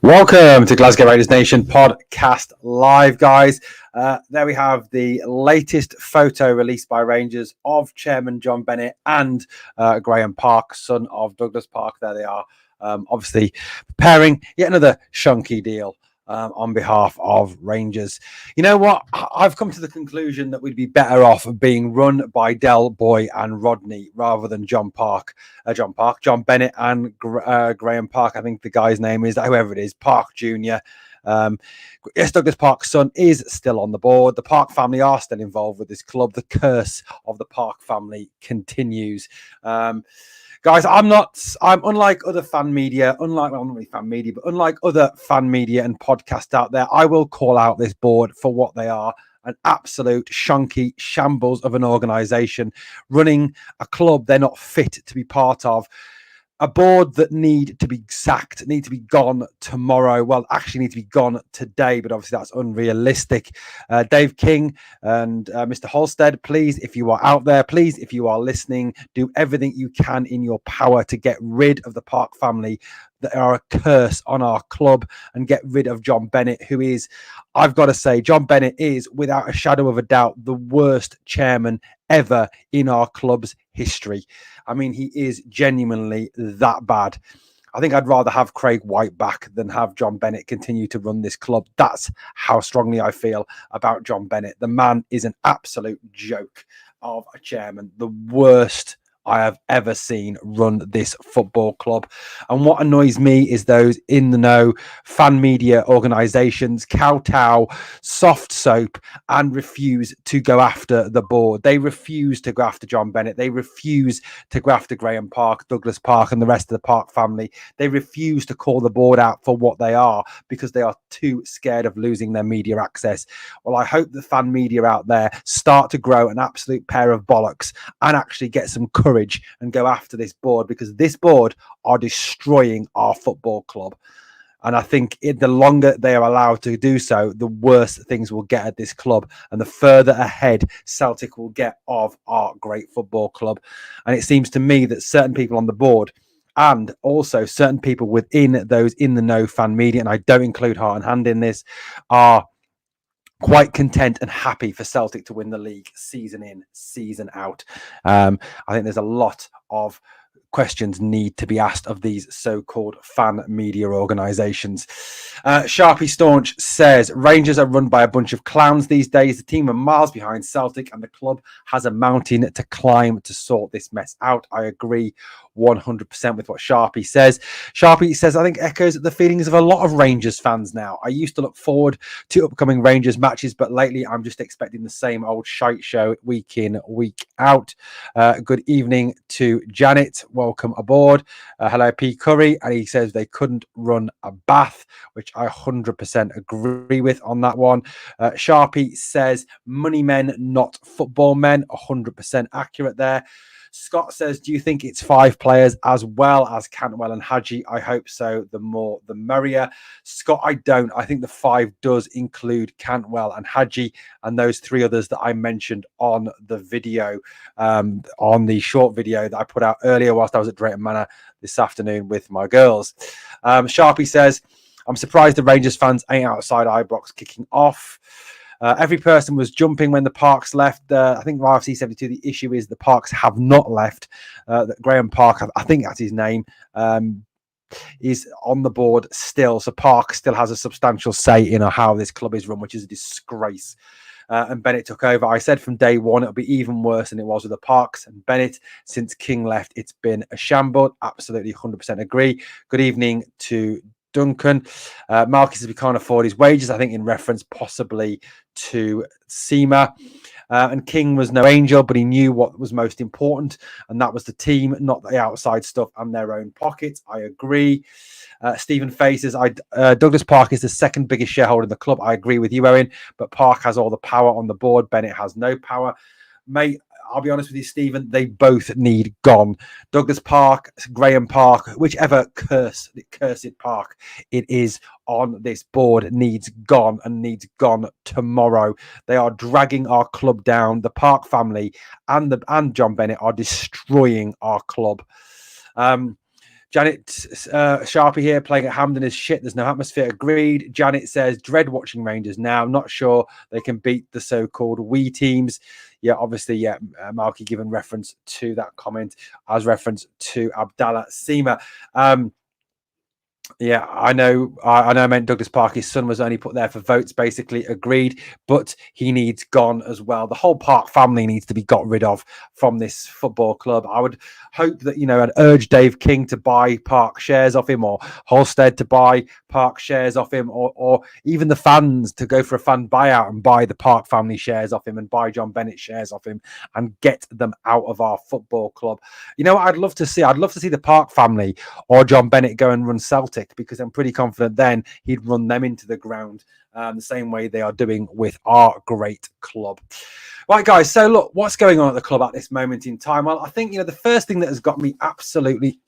Welcome to Glasgow Raiders Nation podcast live, guys. There we have the latest photo released by Rangers of Chairman John Bennett and Graham Park, son of Douglas Park. There they are, obviously preparing yet another shunky deal on behalf of Rangers. You know what? I've come to the conclusion that we'd be better off being run by Del Boy and Rodney rather than John Bennett and Graham Park. I think the guy's name is, whoever it is, Park Jr. Yes, Douglas Park's son is still on the board. The Park family are still involved with this club. The curse of the Park family continues. Guys, I'm unlike other fan media, unlike other fan media and podcasts out there. I will call out this board for what they are: an absolute shonky shambles of an organization running a club they're not fit to be part of. A board that need to be sacked, need to be gone tomorrow. Well, actually need to be gone today, but obviously that's unrealistic. Dave King and Mr. Halstead, please, if you are out there, please, if you are listening, do everything you can in your power to get rid of the Park family that are a curse on our club and get rid of John Bennett, who is, I've got to say, John Bennett is, without a shadow of a doubt, the worst chairman ever in our club's history. I mean, he is genuinely that bad. I think I'd rather have Craig White back than have John Bennett continue to run this club. That's how strongly I feel about John Bennett. The man is an absolute joke of a chairman, the worst I have ever seen run this football club. And what annoys me is those in the know fan media organizations kowtow, soft soap, and refuse to go after the board. They refuse to go after John Bennett. They refuse to go after Graham Park, Douglas Park, and the rest of the Park family. They refuse to call the board out for what they are because they are too scared of losing their media access. Well, I hope the fan media out there start to grow an absolute pair of bollocks and actually get some courage and go after this board, because this board are destroying our football club. And I think the longer they are allowed to do so, the worse things will get at this club and the further ahead Celtic will get of our great football club. And it seems to me that certain people on the board and also certain people within those in the know fan media, and I don't include Heart and Hand in this, are quite content and happy for Celtic to win the league season in, season out. I think there's a lot of questions need to be asked of these so-called fan media organisations. Sharpie Staunch says, Rangers are run by a bunch of clowns these days. The team are miles behind Celtic and the club has a mountain to climb to sort this mess out. I agree 100% with what Sharpie says. Sharpie says, I think echoes the feelings of a lot of Rangers fans now. I used to look forward to upcoming Rangers matches, but lately I'm just expecting the same old shite show week in, week out. Good evening to Janet. Welcome aboard. Hello, P. Curry. And he says they couldn't run a bath, which I 100% agree with on that one. Sharpie says money men, not football men. 100% accurate there. Scott says, do you think it's 5 players as well as Cantwell and Hadji? I hope so. The more, the merrier. Scott, I don't. I think the 5 does include Cantwell and Hadji and those 3 others that I mentioned on the video, on the short video that I put out earlier whilst I was at Drayton Manor this afternoon with my girls. Sharpie says, I'm surprised the Rangers fans ain't outside Ibrox kicking off. Every person was jumping when the Parks left. I think RFC 72, the issue is the Parks have not left. Graham Park, I think that's his name, is on the board still. So Park still has a substantial say in how this club is run, which is a disgrace. And Bennett took over. I said from day one it'll be even worse than it was with the Parks and Bennett. Since King left, it's been a shambles. Absolutely 100% agree. Good evening to Duncan. Marcus says we can't afford his wages, I think in reference possibly to Sima. And King was no angel, but he knew what was most important, and that was the team, not the outside stuff and their own pockets. I agree. Stephen faces, Douglas Park is the second biggest shareholder in the club. I agree with you, Owen, but Park has all the power on the board. Bennett has no power. Mate, I'll be honest with you, Stephen, they both need gone. Douglas Park, Graham Park, whichever cursed Park it is on this board needs gone and needs gone tomorrow. They are dragging our club down. The Park family and John Bennett are destroying our club. Janet Sharpie here, playing at Hampden is shit. There's no atmosphere. Agreed. Janet says, dread watching Rangers now. Not sure they can beat the so-called we teams. Yeah, obviously, yeah, Marky given reference to that comment as reference to Abdallah Sima. Yeah, I know. I know. I meant Douglas Park. His son was only put there for votes. Basically, agreed, but he needs gone as well. The whole Park family needs to be got rid of from this football club. I would hope that I'd urge Dave King to buy Park shares off him, or Holstead to buy Park shares off him, or even the fans to go for a fan buyout and buy the Park family shares off him and buy John Bennett shares off him and get them out of our football club. You know what I'd love to see? I'd love to see the Park family or John Bennett go and run Celtic, because I'm pretty confident then he'd run them into the ground the same way they are doing with our great club. Right, guys, so look, what's going on at the club at this moment in time? Well, I think, the first thing that has got me absolutely,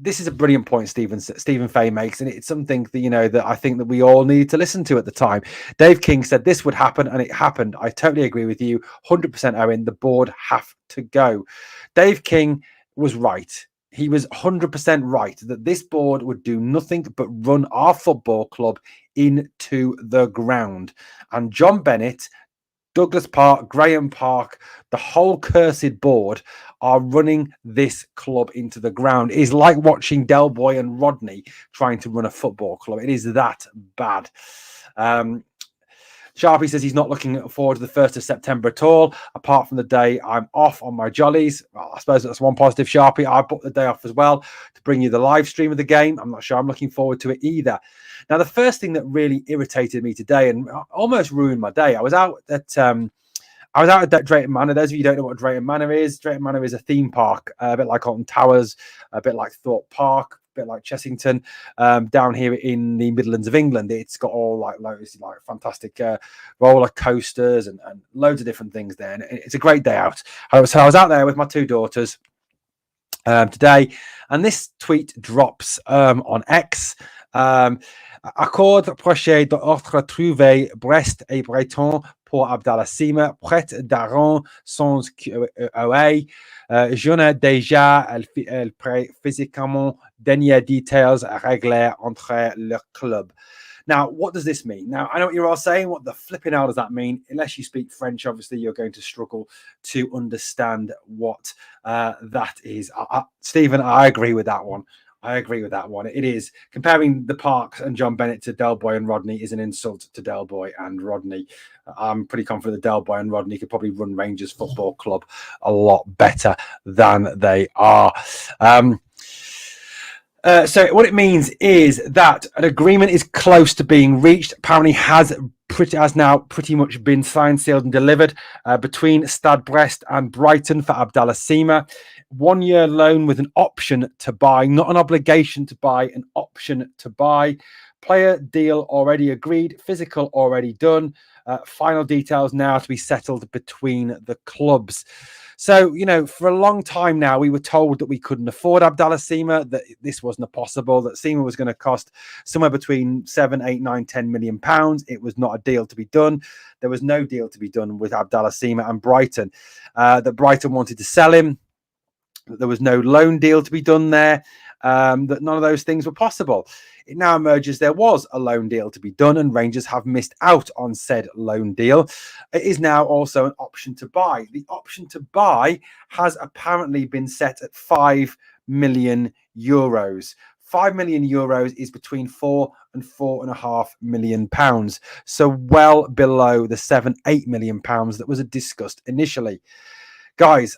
this is a brilliant point Stephen Fay makes, and it's something that, that I think that we all need to listen to at the time. Dave King said this would happen, and it happened. I totally agree with you. 100% Owen, the board have to go. Dave King was right. He was 100% right that this board would do nothing but run our football club into the ground. And John Bennett, Douglas Park, Graham Park, the whole cursed board are running this club into the ground. It is like watching Del Boy and Rodney trying to run a football club. It is that bad. Sharpie says he's not looking forward to the 1st of September at all, apart from the day I'm off on my jollies. Well, I suppose that's one positive, Sharpie. I booked the day off as well to bring you the live stream of the game. I'm not sure I'm looking forward to it either. Now, the first thing that really irritated me today and almost ruined my day, I was out at Drayton Manor. Those of you who don't know what Drayton Manor is a theme park, a bit like Alton Towers, a bit like Thorpe Park, a bit like Chessington, down here in the Midlands of England. It's got all like fantastic roller coasters and loads of different things there. And it's a great day out. So I was out there with my two daughters today, and this tweet drops on X. Accord proche d'ordre trouvé Brest et Breton pour Abdallah Sima, prête d'Aron sans OA. Je n'ai déjà physiquement dernier details à régler entre le club. Now, what does this mean? Now, I know what you're all saying. What the flipping hell does that mean? Unless you speak French, obviously, you're going to struggle to understand what that is. Stephen, I agree with that one. It is. Comparing the Parks and John Bennett to Del Boy and Rodney is an insult to Del Boy and Rodney. I'm pretty confident that Del Boy and Rodney could probably run Rangers Football Club a lot better than they are. So what it means is that an agreement is close to being reached. Apparently has now pretty much been signed, sealed and delivered between Stade Brest and Brighton for Abdallah Sima. 1 year loan with an option to buy, not an obligation to buy, an option to buy. Player deal already agreed, physical already done. Final details now to be settled between the clubs. So, for a long time now, we were told that we couldn't afford Abdallah Sima, that this wasn't possible, that Sima was going to cost somewhere between 7, 8, 9, 10 million pounds. It was not a deal to be done. There was no deal to be done with Abdallah Sima and Brighton. That Brighton wanted to sell him, that there was no loan deal to be done there, that none of those things were possible. It now emerges there was a loan deal to be done, and Rangers have missed out on said loan deal. It is now also an option to buy. The option to buy has apparently been set at 5 million euros. 5 million euros is between 4 and 4.5 million pounds. So well below the 7, 8 million pounds that was discussed initially. Guys,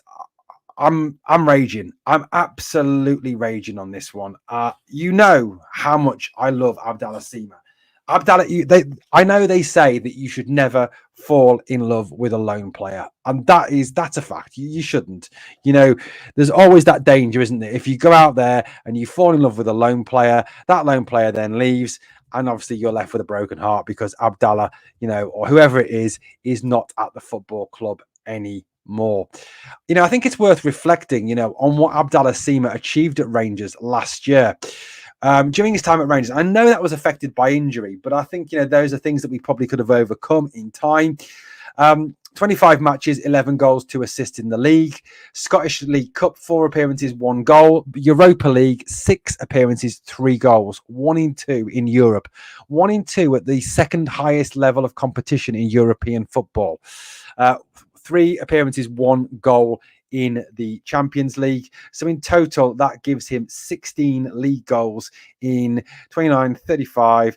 I'm raging. I'm absolutely raging on this one. You know how much I love Abdallah Sima. I know they say that you should never fall in love with a lone player, and that's a fact. You shouldn't. There's always that danger, isn't there? If you go out there and you fall in love with a lone player, that lone player then leaves, and obviously you're left with a broken heart because Abdallah, or whoever it is not at the football club anymore. I think it's worth reflecting, on what Abdallah Sima achieved at Rangers last year. During his time at Rangers, I know that was affected by injury, but I think, those are things that we probably could have overcome in time. 25 matches, 11 goals, 2 assists in the league. Scottish League Cup, 4 appearances, 1 goal. Europa League, 6 appearances, 3 goals. 1 in 2 in Europe. 1 in 2 at the second highest level of competition in European football. 3 appearances, 1 goal in the Champions League. So in total, that gives him 16 league goals in 29, 35,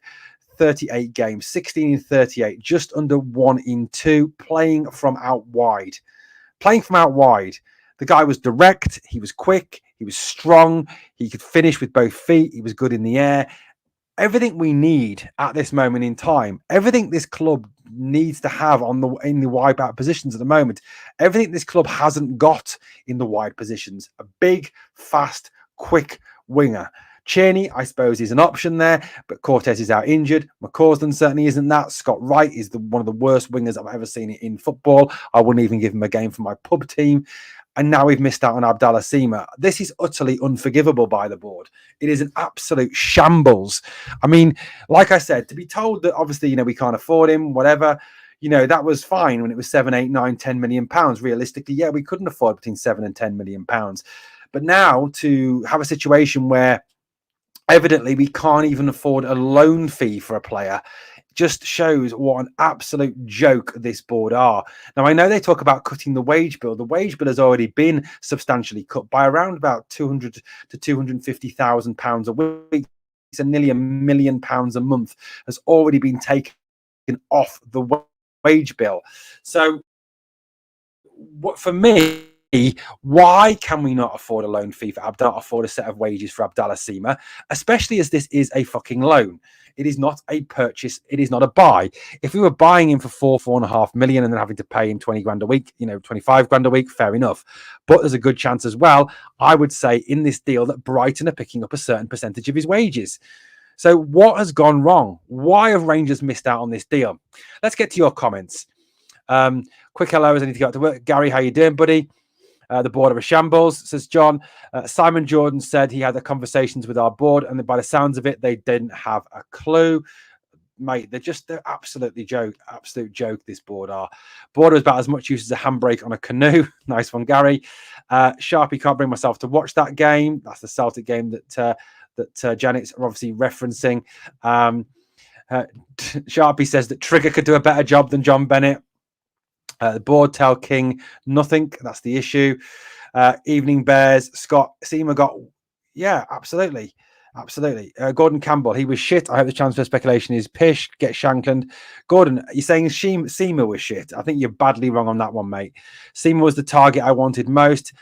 38 games, 16 in 38, just under 1 in 2, playing from out wide. Playing from out wide. The guy was direct, he was quick, he was strong, he could finish with both feet, he was good in the air. Everything we need at this moment in time, everything this club needs to have in the wide back positions at the moment, everything this club hasn't got in the wide positions. A big, fast, quick winger. Cheney, I suppose, is an option there, but Cortez is out injured. McCausland certainly isn't that. Scott Wright is one of the worst wingers I've ever seen in football. I wouldn't even give him a game for my pub team. And now we've missed out on Abdallah Sima. This is utterly unforgivable by the board. It is an absolute shambles. I mean, like I said, to be told that obviously, we can't afford him, whatever, that was fine when it was 7, 8, 9, 10 million pounds. Realistically, yeah, we couldn't afford between 7 and 10 million pounds. But now to have a situation where evidently we can't even afford a loan fee for a player just shows what an absolute joke this board are. Now, I know they talk about cutting the wage bill. The wage bill has already been substantially cut by around about 200 to 250,000 pounds a week. So nearly £1 million a month has already been taken off the wage bill. So what for me, why can we not afford a loan fee for Abdallah, afford a set of wages for Abdallah Sima, especially as this is a fucking loan? It is not a purchase. It is not a buy. If we were buying him for 4.5 million and then having to pay him 20 grand a week, 25 grand a week, fair enough. But there's a good chance as well, I would say, in this deal that Brighton are picking up a certain percentage of his wages. So what has gone wrong? Why have Rangers missed out on this deal? Let's get to your comments. Quick hello as I need to go out to work. Gary, how you doing, buddy? The board of a shambles, says John. Simon Jordan said he had the conversations with our board, and by the sounds of it, they didn't have a clue. Mate, they're absolute joke, this board are. Board was about as much use as a handbrake on a canoe. Nice one, Gary. Sharpie, can't bring myself to watch that game. That's the Celtic game that Janet's obviously referencing. Sharpie says that Trigger could do a better job than John Bennett. The board tell King nothing. That's the issue. Evening Bears. Scott Sima got... Yeah, absolutely. Gordon Campbell, he was shit. I hope the transfer speculation is pish. Get Shankland. Gordon, you're saying Sima was shit. I think you're badly wrong on that one, mate. Sima was the target I wanted most.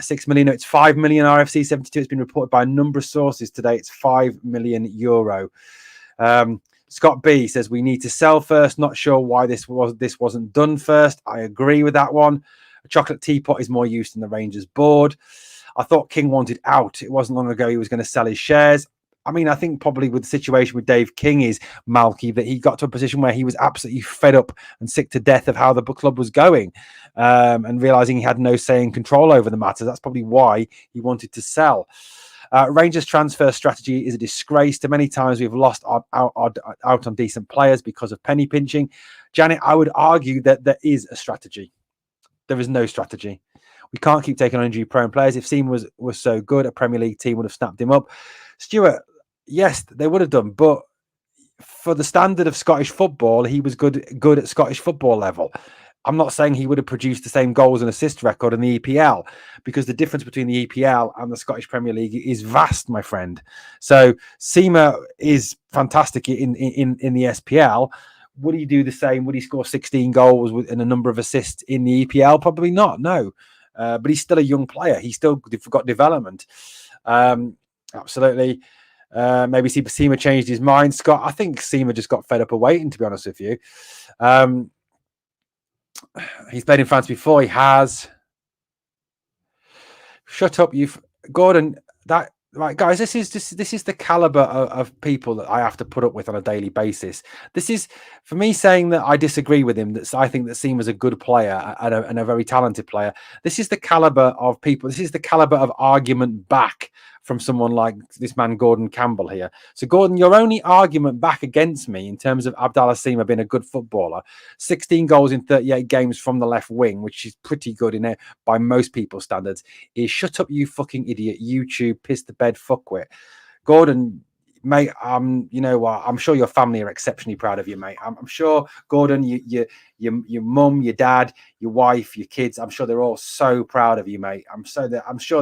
6 million. No, it's 5 million RFC 72. It's been reported by a number of sources today. It's 5 million euro. Scott B says we need to sell first. Not sure why this wasn't done first. I agree with that one. A chocolate teapot is more used than the Rangers board. I thought King wanted out. It wasn't long ago he was going to sell his shares. I mean, I think probably with the situation with Dave King is, Malky, that he got to a position where he was absolutely fed up and sick to death of how the book club was going, and realizing he had no say and control over the matter. That's probably why he wanted to sell. Rangers transfer strategy is a disgrace. Too many times we've lost out on decent players because of penny pinching. Janet, I would argue that there is a strategy. There is no strategy. We can't keep taking on injury-prone players. If Sima was so good, a Premier League team would have snapped him up. Stuart, yes, they would have done, but for the standard of Scottish football, he was good at Scottish football level. I'm not saying he would have produced the same goals and assist record in the EPL, because the difference between the EPL and the Scottish Premier League is vast, my friend. So Sima is fantastic in the SPL. Would he do the same? Would he score 16 goals and a number of assists in the EPL? Probably not, no. But he's still a young player. He's still got development. Absolutely. Maybe Sima changed his mind. Scott, I think Sima just got fed up of waiting, to be honest with you. He's played in France before. He has. Shut up, Gordon. Right, guys. This is the caliber of people that I have to put up with on a daily basis. This is, for me, saying that I disagree with him. That I think that Seema's a good player and a very talented player. This is the caliber of people. This is the caliber of argument back from someone like this man, Gordon Campbell here. So, Gordon, your only argument back against me in terms of Abdallah Sima being a good footballer, 16 goals in 38 games from the left wing, which is pretty good in it by most people's standards, is shut up, you fucking idiot, YouTube, piss the bed, fuckwit. Gordon, mate, you know what? I'm sure your family are exceptionally proud of you, mate. I'm sure, Gordon, your mum, your dad, your wife, your kids, I'm sure they're all so proud of you, mate. I'm sure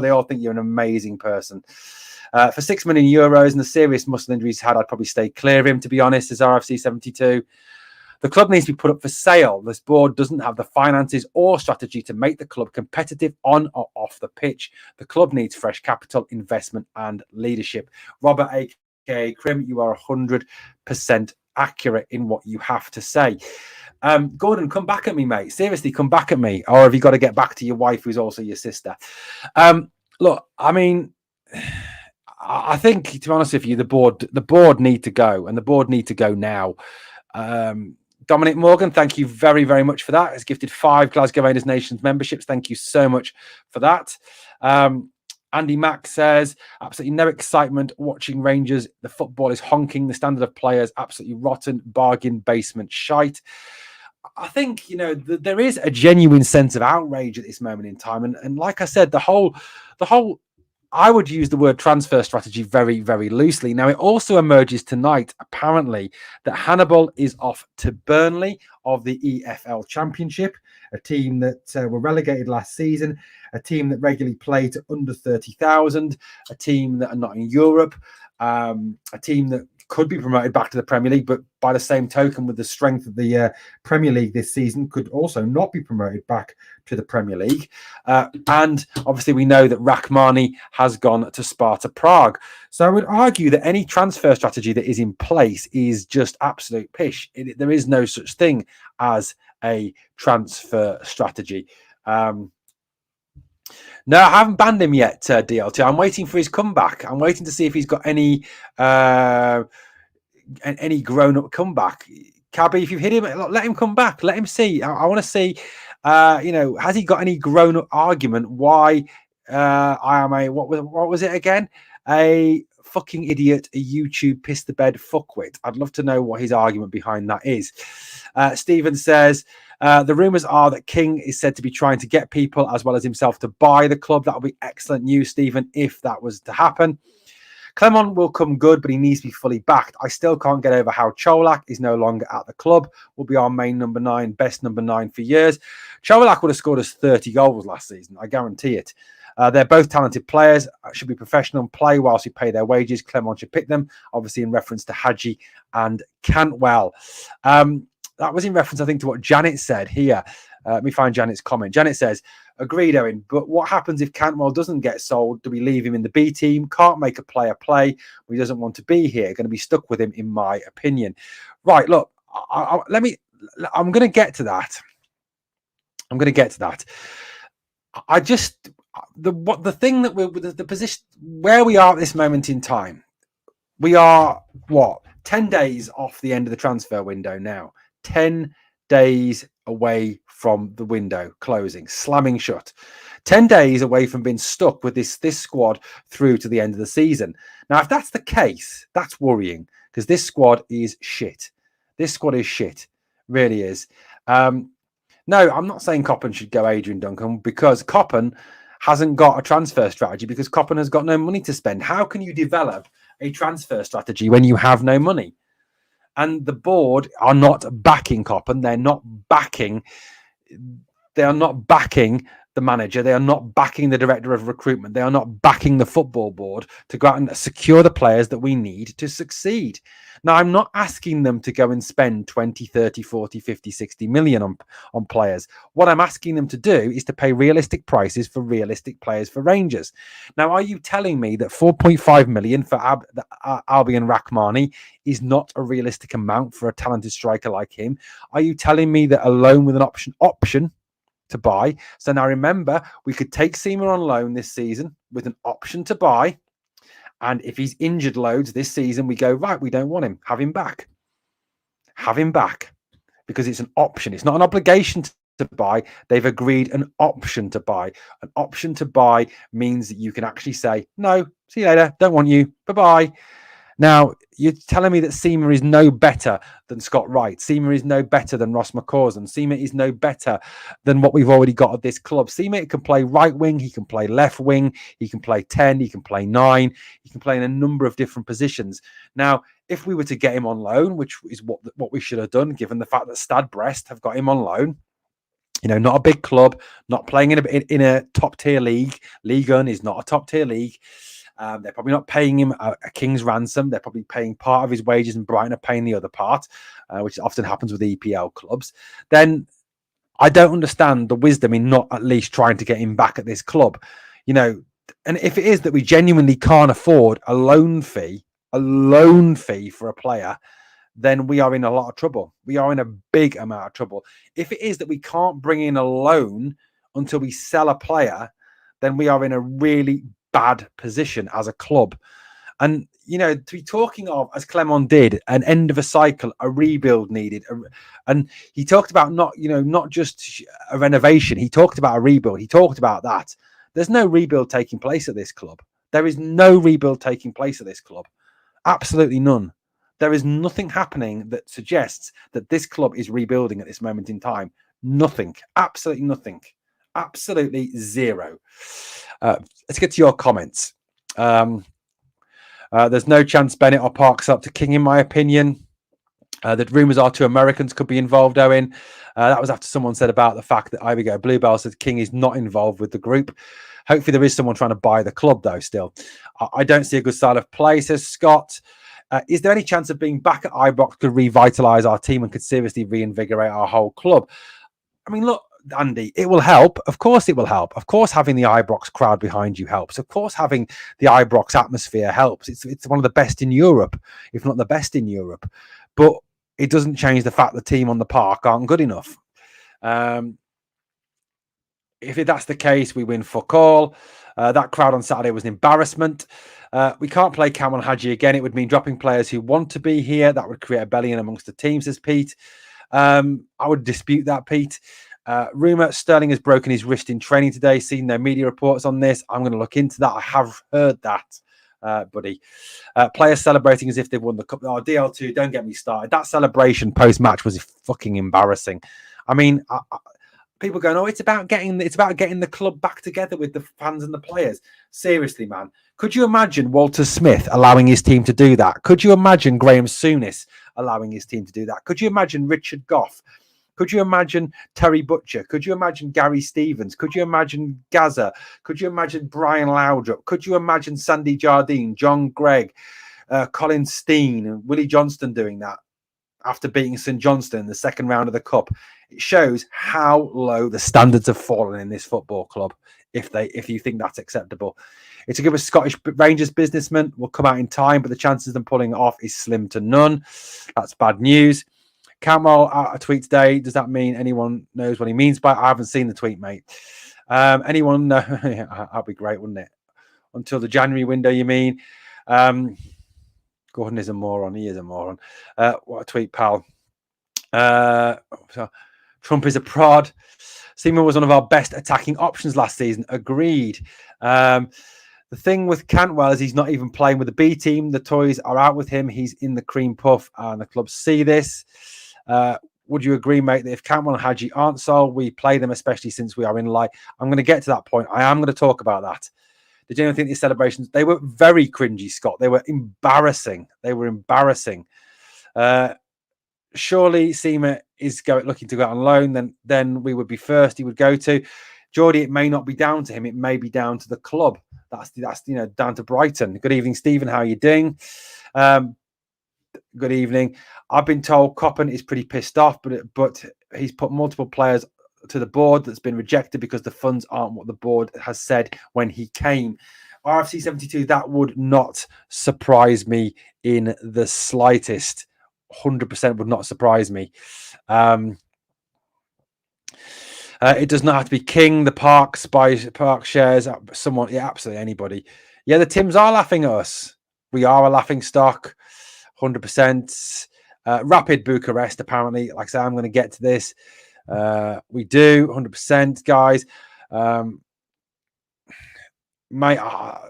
they all think you're an amazing person. For €6 million and the serious muscle injuries he's had, I'd probably stay clear of him, to be honest, as RFC 72. The club needs to be put up for sale. This board doesn't have the finances or strategy to make the club competitive on or off the pitch. The club needs fresh capital, investment, and leadership. Robert, aka Krim, you are 100% accurate in what you have to say. Gordon, come back at me, mate. Seriously, come back at me. Or have you got to get back to your wife, who's also your sister? Look, I mean, I think, to be honest with you, the board need to go, and the board need to go now. Dominic Morgan, thank you very, very much for that. Has gifted 5 Glasgow Rangers Nations memberships. Thank you so much for that. Andy Mack says, absolutely no excitement watching Rangers. The football is honking. The standard of players, absolutely rotten, bargain basement shite. I think, you know, there is a genuine sense of outrage at this moment in time. And like I said, the whole, I would use the word transfer strategy very, very loosely. Now, it also emerges tonight, apparently, that Hannibal is off to Burnley of the EFL Championship, a team that were relegated last season, a team that regularly play to under 30,000, a team that are not in Europe, a team that could be promoted back to the Premier League, but by the same token, with the strength of the Premier League this season, could also not be promoted back to the Premier League. And obviously, we know that Rachmani has gone to Sparta Prague. So I would argue that any transfer strategy that is in place is just absolute pish. There is no such thing as a transfer strategy. No, I haven't banned him yet, DLT. I'm waiting for his comeback. I'm waiting to see if he's got any grown-up comeback. Cabby, if you've hit him, let him come back. Let him see. I want to see, you know, has he got any grown-up argument why I am a, what was it again? A fucking idiot, a YouTube piss the bed fuckwit. I'd love to know what his argument behind that is. Stephen says, the rumours are that King is said to be trying to get people as well as himself to buy the club. That would be excellent news, Stephen, if that was to happen. Clement will come good, but he needs to be fully backed. I still can't get over how Cholak is no longer at the club. Will be our main number 9, best number 9 for years. Cholak would have scored us 30 goals last season. I guarantee it. They're both talented players, should be professional and play whilst we pay their wages. Clement should pick them, obviously in reference to Hadji and Cantwell. That was in reference, I think, to what Janet said here. Let me find Janet's comment. Janet says, agreed, Owen, but what happens if Cantwell doesn't get sold? Do we leave him in the B team? Can't make a player play. He doesn't want to be here. Going to be stuck with him, in my opinion. Right, look, I'm going to get to that. The thing that the position where we are at this moment in time, we are, 10 days off the end of the transfer window now. 10 days away from the window closing, slamming shut. 10 days away from being stuck with this squad through to the end of the season. Now, if that's the case, that's worrying, because this squad is shit. This squad is shit. Really is. No, I'm not saying Coppen should go Adrian Duncan, because Coppen hasn't got a transfer strategy, because Coppen has got no money to spend. How can you develop a transfer strategy when you have no money? And the board are not backing Coppen. They're not backing the manager. They are not backing the director of recruitment. They are not backing the football board to go out and secure the players that we need to succeed. Now, I'm not asking them to go and spend 20, 30, 40, 50, 60 million on players. What I'm asking them to do is to pay realistic prices for realistic players for Rangers. Now, are you telling me that 4.5 million for Albion Rachmani is not a realistic amount for a talented striker like him? Are you telling me that a loan with an option to buy? So now remember, we could take Sima on loan this season with an option to buy. And if he's injured loads this season, we go, right, we don't want him. Have him back. Have him back. Because it's an option. It's not an obligation to buy. They've agreed an option to buy. An option to buy means that you can actually say, no, See you later. Don't want you. Bye-bye. Now, you're telling me that Sima is no better than Scott Wright. Sima is no better than Ross McCausland. Sima is no better than what we've already got at this club. Sima can play right wing. He can play left wing. He can play 10. He can play 9. He can play in a number of different positions. Now, if we were to get him on loan, which is what we should have done, given the fact that Stade Brest have got him on loan, not a big club, not playing in a top tier league. Ligue 1 is not a top tier league. They're probably not paying him a king's ransom. They're probably paying part of his wages and Brighton are paying the other part, which often happens with EPL clubs. Then I don't understand the wisdom in not at least trying to get him back at this club. And if it is that we genuinely can't afford a loan fee for a player, then we are in a lot of trouble. We are in a big amount of trouble. If it is that we can't bring in a loan until we sell a player, then we are in a really bad position as a club. And to be talking of, as Clement did, an end of a cycle, a rebuild needed, and he talked about not just a renovation. He talked about a rebuild. He talked about that. There's no rebuild taking place at this club. There is no rebuild taking place at this club. Absolutely none. There is nothing happening that suggests that this club is rebuilding at this moment in time. Nothing. Absolutely nothing. Absolutely zero. Let's get to your comments. There's no chance Bennett or Parks up to King, in my opinion. The rumours are 2 Americans could be involved, Owen. That was after someone said about the fact that Ivy Go Bluebell said King is not involved with the group. Hopefully there is someone trying to buy the club, though, still. I don't see a good style of play, says Scott. Is there any chance of being back at Ibrox could revitalise our team and could seriously reinvigorate our whole club? I mean, look, Andy, it will help. Of course it will help. Of course having the Ibrox crowd behind you helps. Of course having the Ibrox atmosphere helps. It's one of the best in Europe, if not the best in Europe. But it doesn't change the fact the team on the park aren't good enough. If that's the case, we win fuck all. That crowd on Saturday was an embarrassment. We can't play Cameron Hadji again. It would mean dropping players who want to be here. That would create a belly amongst the team, says Pete. I would dispute that, Pete. Rumour Sterling has broken his wrist in training today. Seen no media reports on this. I'm going to look into that. I have heard that, buddy. Players celebrating as if they've won the cup. Oh, DL2, don't get me started. That celebration post-match was fucking embarrassing. I mean, people going, oh, it's about getting the club back together with the fans and the players. Seriously, man. Could you imagine Walter Smith allowing his team to do that? Could you imagine Graham Souness allowing his team to do that? Could you imagine Richard Goff? Could you imagine Terry Butcher? Could you imagine Gary Stevens? Could you imagine Gaza? Could you imagine Brian Laudrup? Could you imagine Sandy Jardine, John Gregg, Colin Steen, and Willie Johnston doing that after beating St Johnstone in the second round of the Cup? It shows how low the standards have fallen in this football club, if you think that's acceptable. It's a good Scottish Rangers businessman will come out in time, but the chances of them pulling it off is slim to none. That's bad news. Campbell out a tweet today. Does that mean anyone knows what he means by it? I haven't seen the tweet, mate. Anyone know? That'd be great, wouldn't it? Until the January window, you mean? Gordon is a moron. He is a moron. What a tweet, pal. Trump is a prod. Sima was one of our best attacking options last season. Agreed. The thing with Cantwell is he's not even playing with the B team. The toys are out with him. He's in the cream puff, and the clubs see this. Would you agree, mate, that if Cantwell and Hadji aren't sold, we play them, especially since we are in light? I'm going to get to that point. I am going to talk about that. Did you think these celebrations, they were very cringy, Scott. They were embarrassing. Surely Sima is looking to go out on loan, then we would be first he would go to. Geordie, it may not be down to him. It may be down to the club. That's down to Brighton. Good evening, Stephen. How are you doing? Good evening. I've been told Coppen is pretty pissed off, but he's put multiple players to the board that's been rejected because the funds aren't what the board has said when he came. RFC 72, that would not surprise me in the slightest. 100% would not surprise me. It does not have to be King, the Park shares, someone, yeah, absolutely anybody. Yeah, the Tims are laughing at us. We are a laughing stock, 100%. Rapid Bucharest, apparently. Like I said, I'm going to get to this. We do, 100%, guys. mate,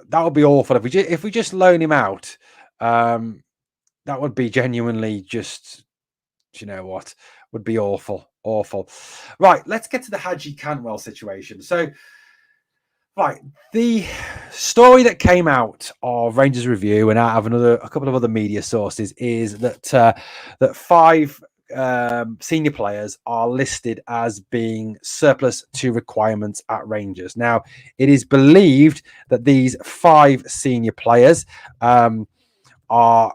that would be awful if we just loan him out. That would be genuinely just, you know what, would be awful, awful. Right, let's get to the Haji Cantwell situation. So, right, the story that came out of Rangers Review and out of a couple of other media sources is that that 5 senior players are listed as being surplus to requirements at Rangers. Now, it is believed that these 5 senior players are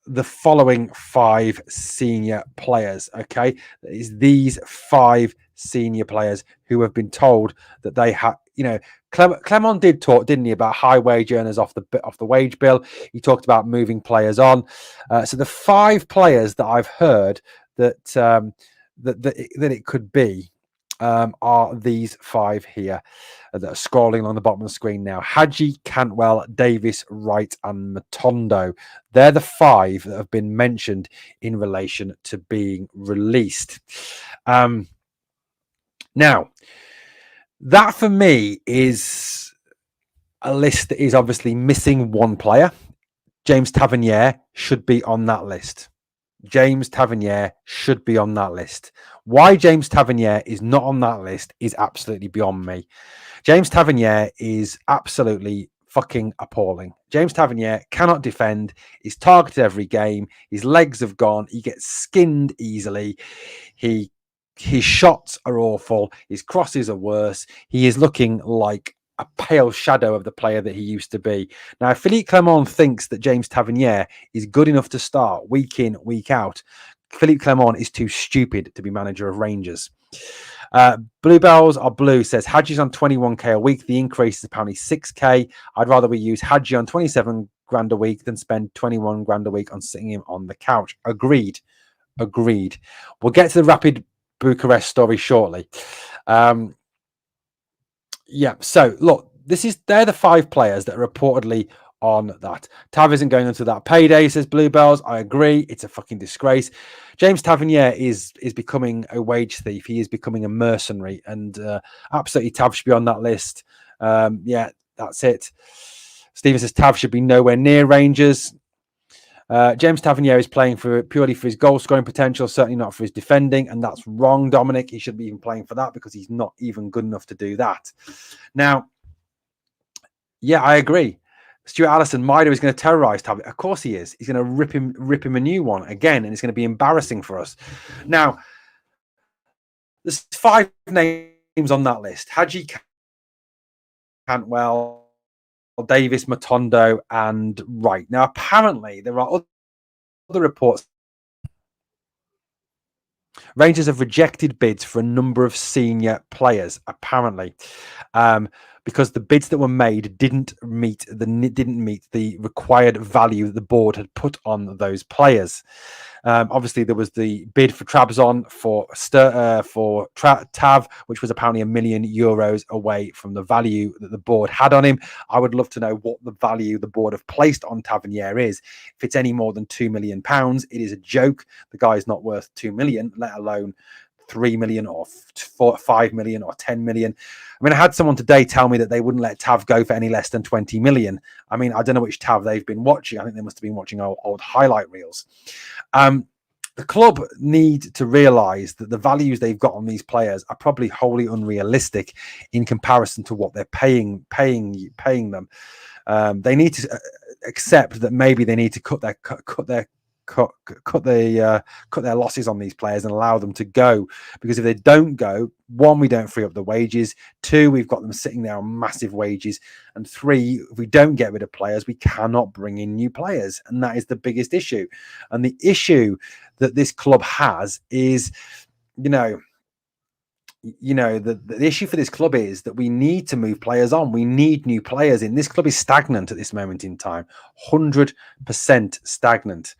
the following 5 senior players. Okay, it is these 5 senior players who have been told that they have, you know, Clement did talk, didn't he, about high wage earners off the wage bill. He talked about moving players on. So the 5 players that I've heard that that it could be are these 5 here that are scrolling along the bottom of the screen now. Haji, Cantwell, Davis, Wright, and Matondo. They're the 5 that have been mentioned in relation to being released. Now, that for me is a list that is obviously missing one player. James Tavernier should be on that list. James Tavernier should be on that list. Why James Tavernier is not on that list is absolutely beyond me. James Tavernier is absolutely fucking appalling. James Tavernier cannot defend. He's targeted every game. His legs have gone. He gets skinned easily. His shots are awful. His crosses are worse. He is looking like a pale shadow of the player that he used to be. Now, if Philippe Clement thinks that James Tavernier is good enough to start week in, week out, Philippe Clement is too stupid to be manager of Rangers. Bluebells are blue says Hadji's on 21k a week. The increase is apparently 6k. I'd rather we use Hadji on 27 grand a week than spend 21 grand a week on sitting him on the couch. Agreed. We'll get to the Rapid Bucharest story shortly. Yeah, so look, they're the 5 players that are reportedly on that. Tav isn't going into that payday, says Bluebells. I agree. It's a fucking disgrace. James Tavernier is becoming a wage thief. He is becoming a mercenary, and absolutely Tav should be on that list. Yeah, that's it. Stephen says Tav should be nowhere near Rangers. James Tavernier is playing purely for his goal scoring potential, certainly not for his defending, and that's wrong, Dominic. He shouldn't be even playing for that because he's not even good enough to do that. Now, yeah, I agree. Stuart Allison, Maida is going to terrorize Tavernier. Of course he is. He's going to rip him a new one again, and it's going to be embarrassing for us. Now, there's 5 names on that list: Haji, Cantwell, Davis, Matondo, and Wright. Now, apparently, there are other reports. Rangers have rejected bids for a number of senior players, apparently, because the bids that were made didn't meet the required value that the board had put on those players. Obviously, there was the bid for Trabzon for Tav, which was apparently €1 million away from the value that the board had on him. I would love to know what the value the board have placed on Tavernier is. If it's any more than £2 million, it is a joke. The guy is not worth 2 million, let alone 3 million or 5 million or 10 million. I mean, I had someone today tell me that they wouldn't let Tav go for any less than 20 million. I mean, I don't know which Tav they've been watching. I think they must have been watching old highlight reels. The club need to realise that the values they've got on these players are probably wholly unrealistic in comparison to what they're paying them. They need to accept that maybe they need to cut their losses on these players and allow them to go, because if they don't go, 1, we don't free up the wages, 2, we've got them sitting there on massive wages, and 3, if we don't get rid of players, we cannot bring in new players, and that is the biggest issue. And the issue that this club has is, the issue for this club is that we need to move players on. We need new players in. This club is stagnant at this moment in time, 100% stagnant.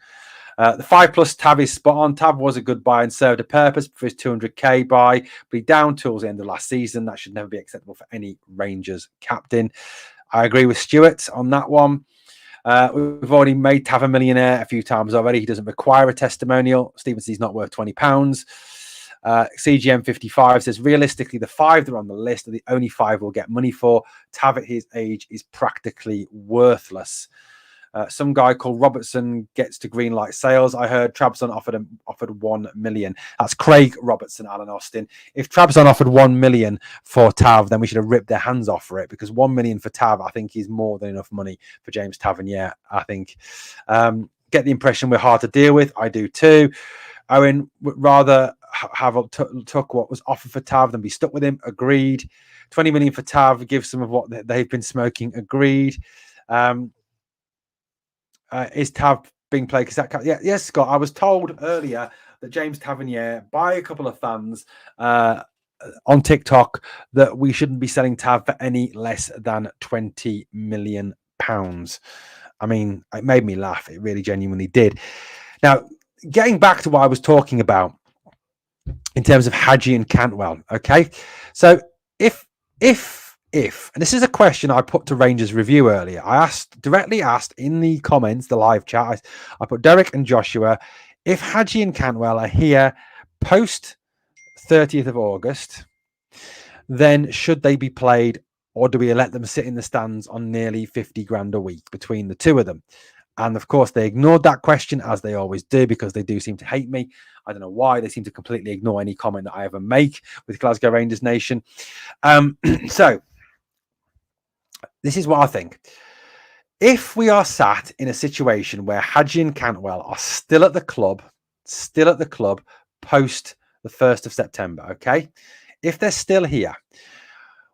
The 5+ Tav is spot on. Tav was a good buy and served a purpose for his 200k buy, but he down tools the end of last season. That should never be acceptable for any Rangers captain. I agree with Stuart on that one. We've already made Tav a millionaire a few times already. He doesn't require a testimonial. Stevenson's not worth £20. CGM55 says, realistically, the 5 that are on the list are the only 5 we'll get money for. Tav at his age is practically worthless. Some guy called Robertson gets to green light sales. I heard Trabzon offered 1 million. That's Craig Robertson, Alan Austin. If Trabzon offered 1 million for Tav, then we should have ripped their hands off for it, because 1 million for Tav, I think, is more than enough money for James Tavernier. I think. Get the impression we're hard to deal with. I do too. Owen would rather have took what was offered for Tav than be stuck with him. Agreed. 20 million for Tav gives some of what they've been smoking. Agreed. Is Tav being played? Yes, Scott. I was told earlier that James Tavernier, by a couple of fans on TikTok, that we shouldn't be selling Tav for any less than £20 million. I mean, it made me laugh. It really genuinely did. Now, getting back to what I was talking about in terms of Hadji and Cantwell. Okay, so if and this is a question I put to Rangers Review earlier. I directly asked in the comments, the live chat, I put Derek and Joshua, if Hadji and Cantwell are here post 30th of August, then should they be played, or do we let them sit in the stands on nearly 50 grand a week between the two of them? And of course, they ignored that question, as they always do, because they do seem to hate me. I don't know why. They seem to completely ignore any comment that I ever make with Glasgow Rangers Nation. So this is what I think. If we are sat in a situation where Hadji and Cantwell are still at the club post the 1st of September, okay? If they're still here,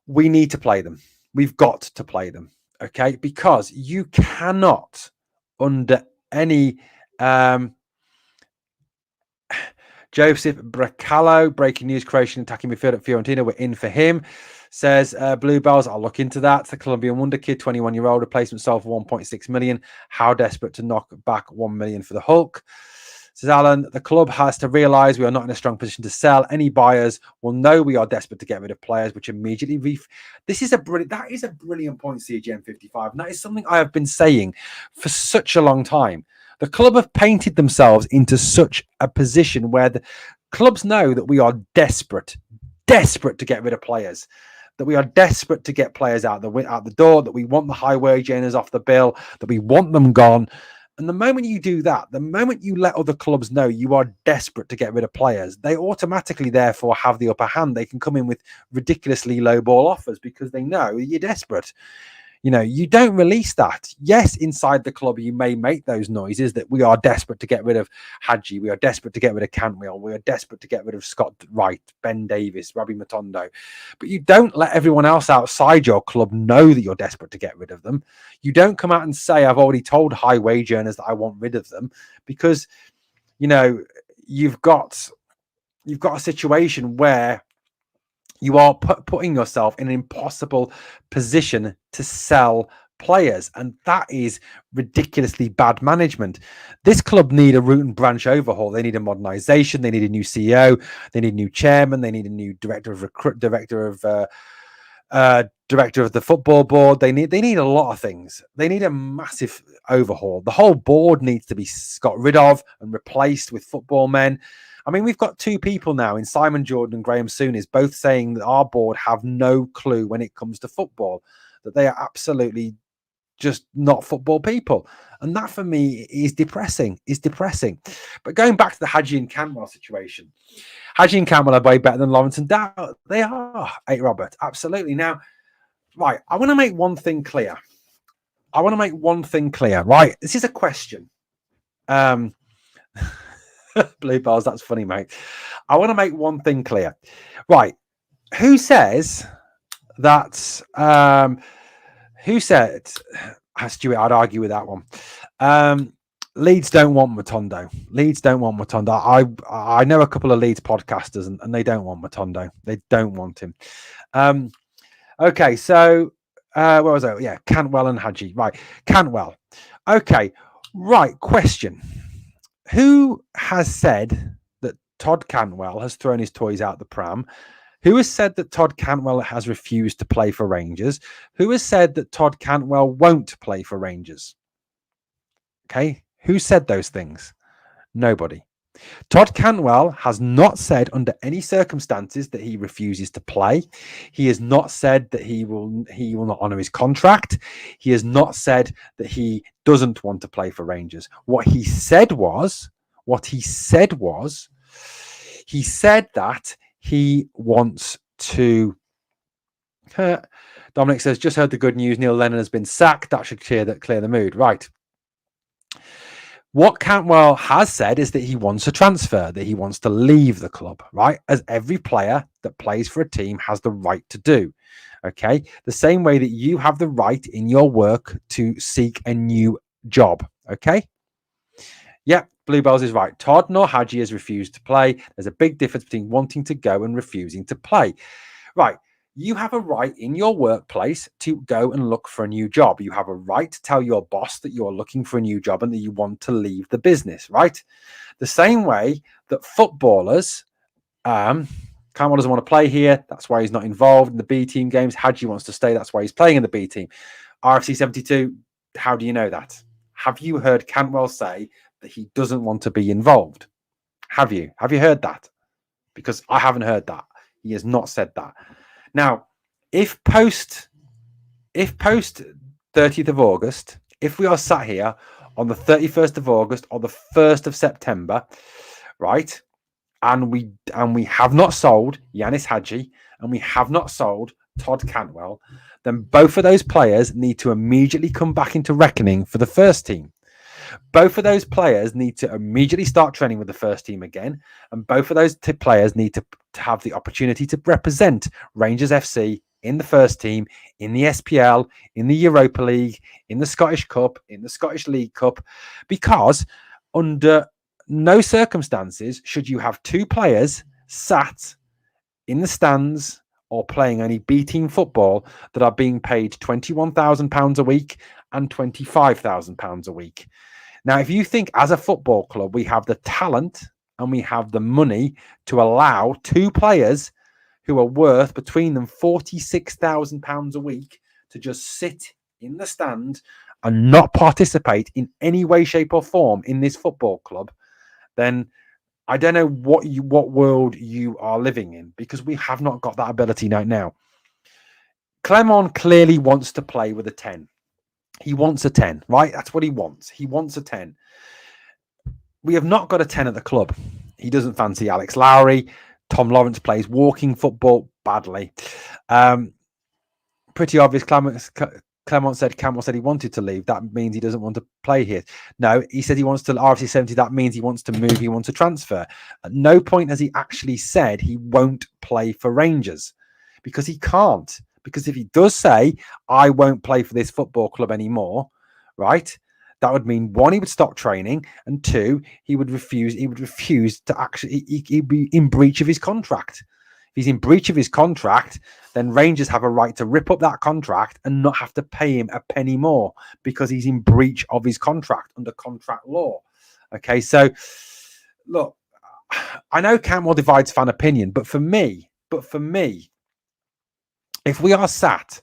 we need to play them. We've got to play them, okay? Because you cannot, under any... Joseph Bracallo, breaking news, Croatian attacking midfield at Fiorentina. We're in for him. Says Bluebells, I'll look into that. The Colombian wonder kid, 21-year-old, replacement sold for 1.6 million. How desperate to knock back 1 million for the Hulk? Says Alan, the club has to realise we are not in a strong position to sell. Any buyers will know we are desperate to get rid of players, which immediately that is a brilliant point, CGM55. And that is something I have been saying for such a long time. The club have painted themselves into such a position where the clubs know that we are desperate to get rid of players, that we are desperate to get players out the door, that we want the high wage earners off the bill, that we want them gone. And the moment you do that, the moment you let other clubs know you are desperate to get rid of players, they automatically therefore have the upper hand. They can come in with ridiculously low ball offers because they know you're desperate. You know, you don't release that. Yes, inside the club, you may make those noises that we are desperate to get rid of Hadji, we are desperate to get rid of Cantwell, we are desperate to get rid of Scott Wright, Ben Davis, Robbie Matondo. But you don't let everyone else outside your club know that you're desperate to get rid of them. You don't come out and say, I've already told high wage earners that I want rid of them, because, you know, you've got a situation where you are putting yourself in an impossible position to sell players, and that is ridiculously bad management. This club need a root and branch overhaul. They need a modernization. They need a new CEO. They need a new chairman. They need a new director of the football board. They need a lot of things. They need a massive overhaul. The whole board needs to be got rid of and replaced with football men. I mean, we've got two people now in Simon Jordan and Graham Souness, both saying that our board have no clue when it comes to football, that they are absolutely just not football people. And that for me is depressing, But going back to the Hadji and Cantwell situation, Hadji and Cantwell are way better than Lawrence and Dow. They are, Robert, absolutely. Now, right, I want to make one thing clear. Right? This is a question. Bluebells, that's funny, mate. I want to make one thing clear. Right. Who says that? Who said? Stuart, I'd argue with that one. Leeds don't want Matondo. I know a couple of Leeds podcasters, and they don't want Matondo. They don't want him. Okay, so where was I? Yeah, Cantwell and Hadji. Right, Cantwell. Okay, right. Question. Who has said that Todd Cantwell has thrown his toys out the pram? Who has said that Todd Cantwell has refused to play for Rangers? Who has said that Todd Cantwell won't play for Rangers? Okay, who said those things? Nobody. Todd Cantwell has not said under any circumstances that he refuses to play. He has not said that he will not honour his contract. He has not said that he doesn't want to play for Rangers. He said that he wants to. Dominic says, just heard the good news. Neil Lennon has been sacked. That should clear the mood. Right. What Cantwell has said is that he wants a transfer, that he wants to leave the club, right? As every player that plays for a team has the right to do. Okay. The same way that you have the right in your work to seek a new job. Okay. Yeah, Bluebells is right. Todd nor Hadji has refused to play. There's a big difference between wanting to go and refusing to play. Right. You have a right in your workplace to go and look for a new job. You have a right to tell your boss that you're looking for a new job and that you want to leave the business, right? The same way that footballers, Cameron doesn't want to play here. That's why he's not involved in the B team games. Hadji wants to stay. That's why he's playing in the B team. RFC 72, how do you know that? Have you heard Cantwell say that he doesn't want to be involved? Have you heard that? Because I haven't heard that. He has not said that. Now, if post 30th of August, if we are sat here on the 31st of August or the 1st of September, right, and we have not sold Yanis Hadji and we have not sold Todd Cantwell, then both of those players need to immediately come back into reckoning for the first team. Both of those players need to immediately start training with the first team again. And both of those players need to have the opportunity to represent Rangers FC in the first team, in the SPL, in the Europa League, in the Scottish Cup, in the Scottish League Cup, because under no circumstances should you have two players sat in the stands or playing any B team football that are being paid £21,000 a week and £25,000 a week. Now, if you think as a football club, we have the talent and we have the money to allow two players who are worth between them £46,000 a week to just sit in the stand and not participate in any way, shape or form in this football club, then I don't know what world you are living in, because we have not got that ability right now. Clement clearly wants to play with a 10. He wants a 10, right? That's what he wants. He wants a 10. We have not got a 10 at the club. He doesn't fancy Alex Lowry. Tom Lawrence plays walking football badly. Pretty obvious. Campbell said he wanted to leave. That means he doesn't want to play here. No, he said he wants to RFC 70. That means he wants to move. He wants to transfer. At no point has he actually said he won't play for Rangers, because he can't. Because if he does say, I won't play for this football club anymore, right, that would mean, one, he would stop training, and two, he would refuse to actually, he'd be in breach of his contract. If he's in breach of his contract, then Rangers have a right to rip up that contract and not have to pay him a penny more, because he's in breach of his contract under contract law. Okay, so look, I know Cantwell divides fan opinion, but for me, if we are sat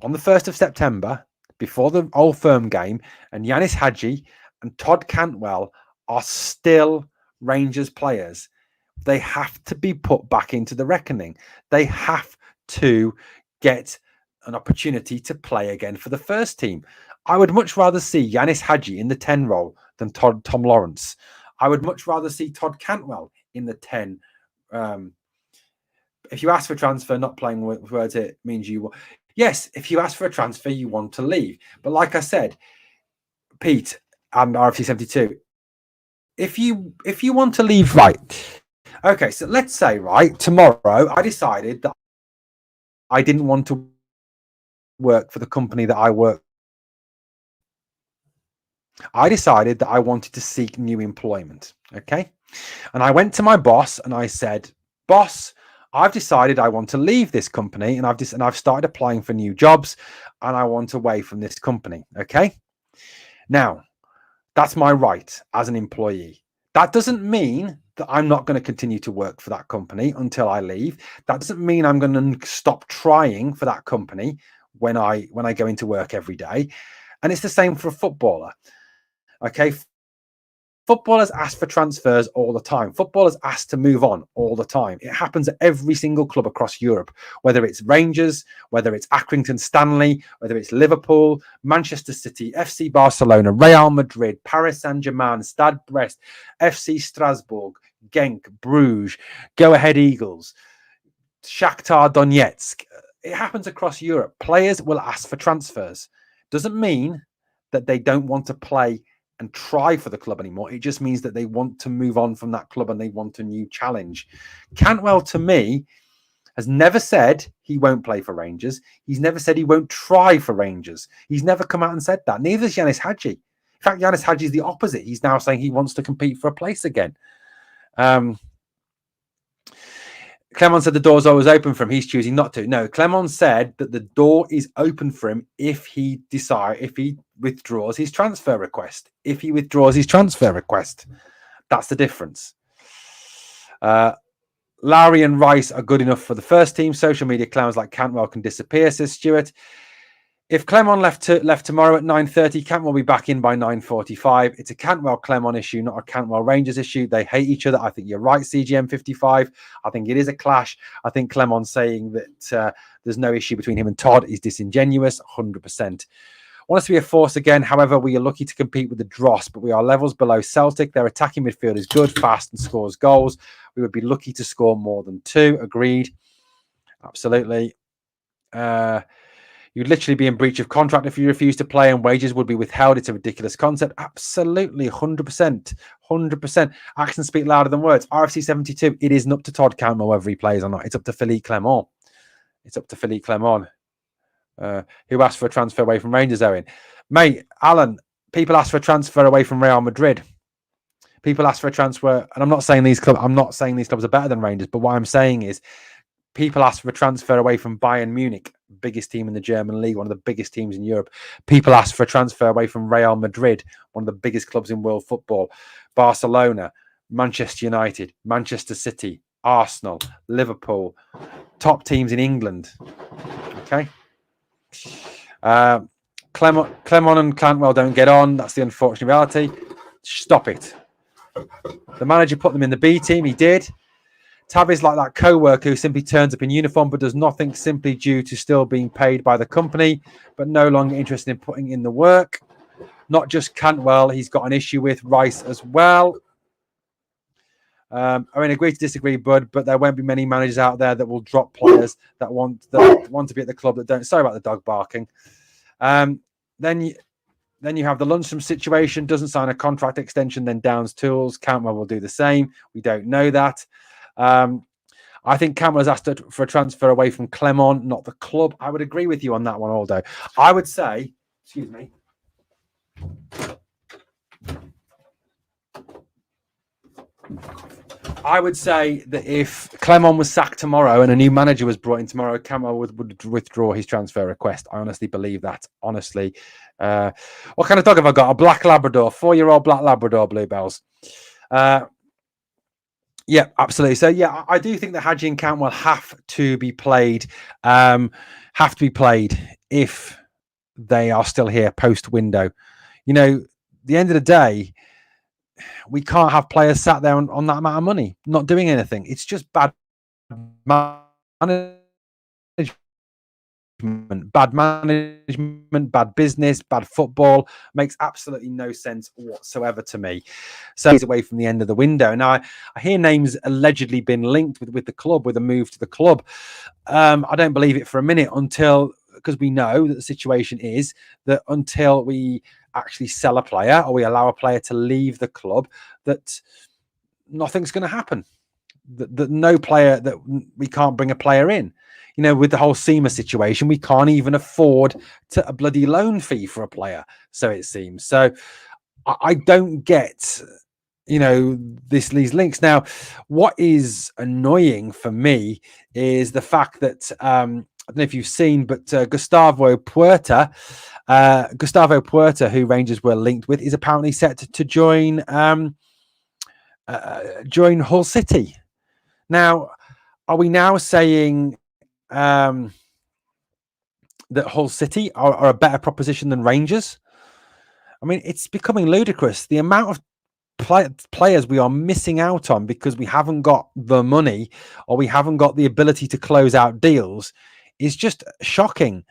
on the 1st of September before the Old Firm game and Yanis Hadji and Todd Cantwell are still Rangers players, they have to be put back into the reckoning. They have to get an opportunity to play again for the first team. I would much rather see Yanis Hadji in the 10 role than Tom Lawrence. I would much rather see Todd Cantwell in the 10. If you ask for transfer, not playing words, it means you will. Yes, if you ask for a transfer, you want to leave. But like I said, Pete and RFC 72, if you want to leave, right? Okay, so let's say, right, tomorrow I decided that I didn't want to work for the company that I work. I decided that I wanted to seek new employment. Okay. And I went to my boss and I said, boss, I've decided I want to leave this company, and I've started applying for new jobs, and I want away from this company. Okay. Now, that's my right as an employee. That doesn't mean that I'm not going to continue to work for that company until I leave. That doesn't mean I'm going to stop trying for that company when I go into work every day. And it's the same for a footballer. Okay. Footballers ask for transfers all the time. Footballers ask to move on all the time. It happens at every single club across Europe, whether it's Rangers, whether it's Accrington Stanley, whether it's Liverpool, Manchester City, FC Barcelona, Real Madrid, Paris Saint-Germain, Stade Brest, FC Strasbourg, Genk, Bruges, Go Ahead Eagles, Shakhtar Donetsk. It happens across Europe. Players will ask for transfers. Doesn't mean that they don't want to play and try for the club anymore. It just means that they want to move on from that club and they want a new challenge. Cantwell, to me, has never said he won't play for Rangers. He's never said he won't try for Rangers. He's never come out and said that. Neither is Yanis Hadji. In fact, Yanis Hadji is the opposite. He's now saying he wants to compete for a place again. Clement said the door's always open for him. He's choosing not to. No, Clement said that the door is open for him if he withdraws his transfer request. If he withdraws his transfer request, that's the difference. Lowry and Rice are good enough for the first team. Social media clowns like Cantwell can disappear, says Stuart. If Clement left tomorrow at 9:30, Cantwell will be back in by 9:45. It's a Cantwell-Clement issue, not a Cantwell-Rangers issue. They hate each other. I think you're right, CGM55. I think it is a clash. I think Clement saying that there's no issue between him and Todd is disingenuous, 100%. Want us to be a force again. However, we are lucky to compete with the dross, but we are levels below Celtic. Their attacking midfield is good, fast, and scores goals. We would be lucky to score more than 2. Agreed. Absolutely. You'd literally be in breach of contract if you refuse to play, and wages would be withheld. It's a ridiculous concept. Absolutely, 100%. 100%. Actions speak louder than words. RFC 72, it isn't up to Todd Cantwell whether he plays or not. It's up to Philippe Clement. It's up to Philippe Clement. Who asked for a transfer away from Rangers, Owen? Mate, Alan, people ask for a transfer away from Real Madrid. People ask for a transfer, and I'm not saying these clubs are better than Rangers, but what I'm saying is people ask for a transfer away from Bayern Munich, biggest team in the German league, one of the biggest teams in Europe. People ask for a transfer away from Real Madrid, one of the biggest clubs in world football. Barcelona, Manchester United, Manchester City, Arsenal, Liverpool, top teams in England. Okay. Clement and Cantwell don't get on. That's the unfortunate reality. Stop it. The manager put them in the B team. He did. Tavi's like that co-worker who simply turns up in uniform but does nothing simply due to still being paid by the company, but no longer interested in putting in the work. Not just Cantwell, he's got an issue with Rice as well. I mean, agree to disagree, bud, but there won't be many managers out there that will drop players that want to be at the club that don't. Sorry about the dog barking. Then you have the Lundstrom situation, doesn't sign a contract extension, then downs tools. Cantwell will do the same. We don't know that. I think Cantwell has asked for a transfer away from Clement, not the club. I would agree with you on that one, Aldo. I would say, excuse me. I would say that if Clement was sacked tomorrow and a new manager was brought in tomorrow, Cantwell would withdraw his transfer request. I honestly believe that. Honestly. What kind of dog have I got? A black Labrador, 4-year-old black Labrador, Bluebells. Yeah, absolutely. So, yeah, I do think that Hadji and Cantwell have to be played. If they are still here post-window. You know, the end of the day, we can't have players sat there on that amount of money, not doing anything. It's just bad management, bad business, bad football. Makes absolutely no sense whatsoever to me. So he's away from the end of the window. Now, I hear names allegedly been linked with the club, with a move to the club. I don't believe it for a minute because we know that the situation is that until we actually sell a player or we allow a player to leave the club, that nothing's going to happen. That no player, that we can't bring a player in. You know, with the whole Sima situation, we can't even afford a bloody loan fee for a player, so it seems. So I don't get, these links. Now, what is annoying for me is the fact that I don't know if you've seen, but Gustavo Puerta, who Rangers were linked with, is apparently set to join Hull City. Now, are we now saying that Hull City are a better proposition than Rangers? I mean, it's becoming ludicrous. The amount of players we are missing out on because we haven't got the money or we haven't got the ability to close out deals is just shocking.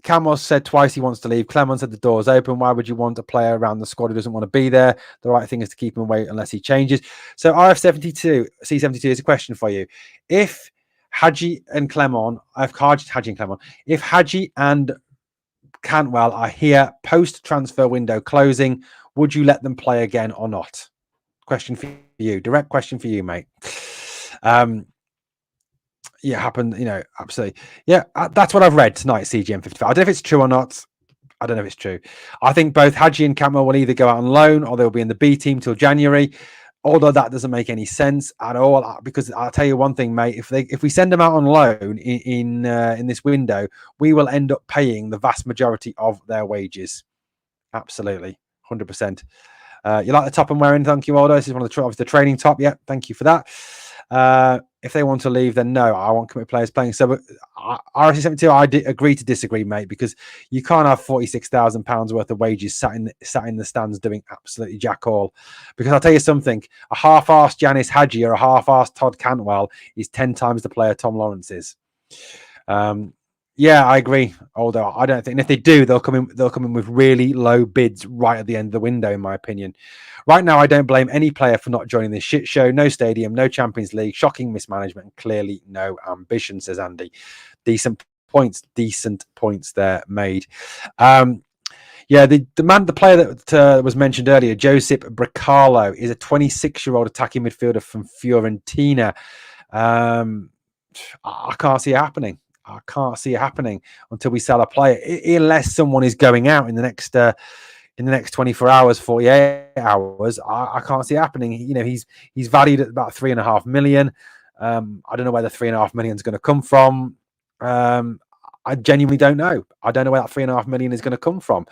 Camos said twice he wants to leave. Clement said the door's open. Why would you want a player around the squad who doesn't want to be there? The right thing is to keep him away unless he changes. So RF72, C72 is a question for you. If Hadji and Clement, if Hadji and Cantwell are here post-transfer window closing, would you let them play again or not? Question for you. Direct question for you, mate. Yeah, happened, absolutely. Yeah, that's what I've read tonight, CGM 55. I don't know if it's true or not. I don't know if it's true. I think both Hadji and Cantwell will either go out on loan or they'll be in the B team till January. Although that doesn't make any sense at all, because I'll tell you one thing, mate. If we send them out on loan in this window, we will end up paying the vast majority of their wages. Absolutely, 100%. You like the top I'm wearing? Thank you, Aldo. This is one of the training top. Yeah, thank you for that. If they want to leave, then no, I want committed players playing. So RC72, I agree to disagree, mate, because you can't have £46,000 worth of wages sat in the stands doing absolutely jack all. Because I'll tell you something, a half-arsed Yanis Hadji or a half-arsed Todd Cantwell is 10 times the player Tom Lawrence is. Yeah, I agree. Although I don't think, and if they do, they'll come in with really low bids right at the end of the window, in my opinion. Right now, I don't blame any player for not joining this shit show. No stadium, no Champions League, shocking mismanagement, and clearly no ambition, says Andy. Decent points there made. Yeah, the player that was mentioned earlier, Josip Bracalo, is a 26-year-old attacking midfielder from Fiorentina. I can't see it happening. I can't see it happening until we sell a player, unless someone is going out in the next 24 hours, 48 hours. I can't see it happening. He's valued at about 3.5 million. I don't know where the 3.5 million is going to come from. I genuinely don't know. I don't know where that 3.5 million is going to come from.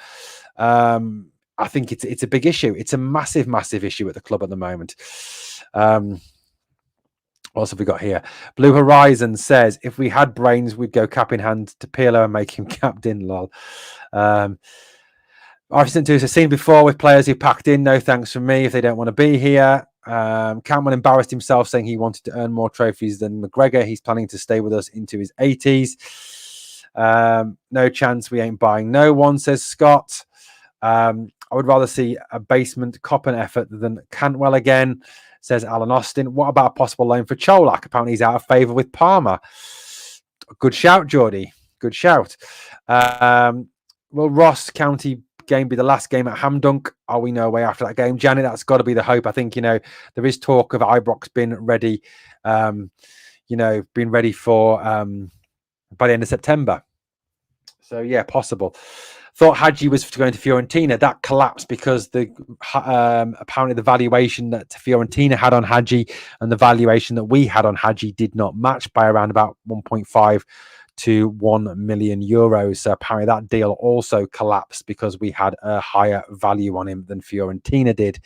I think it's a big issue. It's a massive, massive issue at the club at the moment. What else have we got here? Blue Horizon says, if we had brains, we'd go cap in hand to Pirlo and make him captain, lol. I've seen before with players who packed in, no thanks from me if they don't want to be here. Cameron embarrassed himself saying he wanted to earn more trophies than McGregor. He's planning to stay with us into his 80s. No chance, we ain't buying no one, says Scott. I would rather see a basement Coppen effort than Cantwell again, says Alan Austin. What about a possible loan for Cholak? Apparently he's out of favour with Parma. Good shout, Geordie. Good shout. Will Ross County game be the last game at Hamdunk? Are we no way after that game? Janet, that's got to be the hope. I think, there is talk of Ibrox being ready, being ready for by the end of September. So, yeah, possible. Thought Hadji was going to Fiorentina. That collapsed because apparently the valuation that Fiorentina had on Hadji and the valuation that we had on Hadji did not match by around about 1.5 to 1 million euros. So apparently that deal also collapsed because we had a higher value on him than Fiorentina did.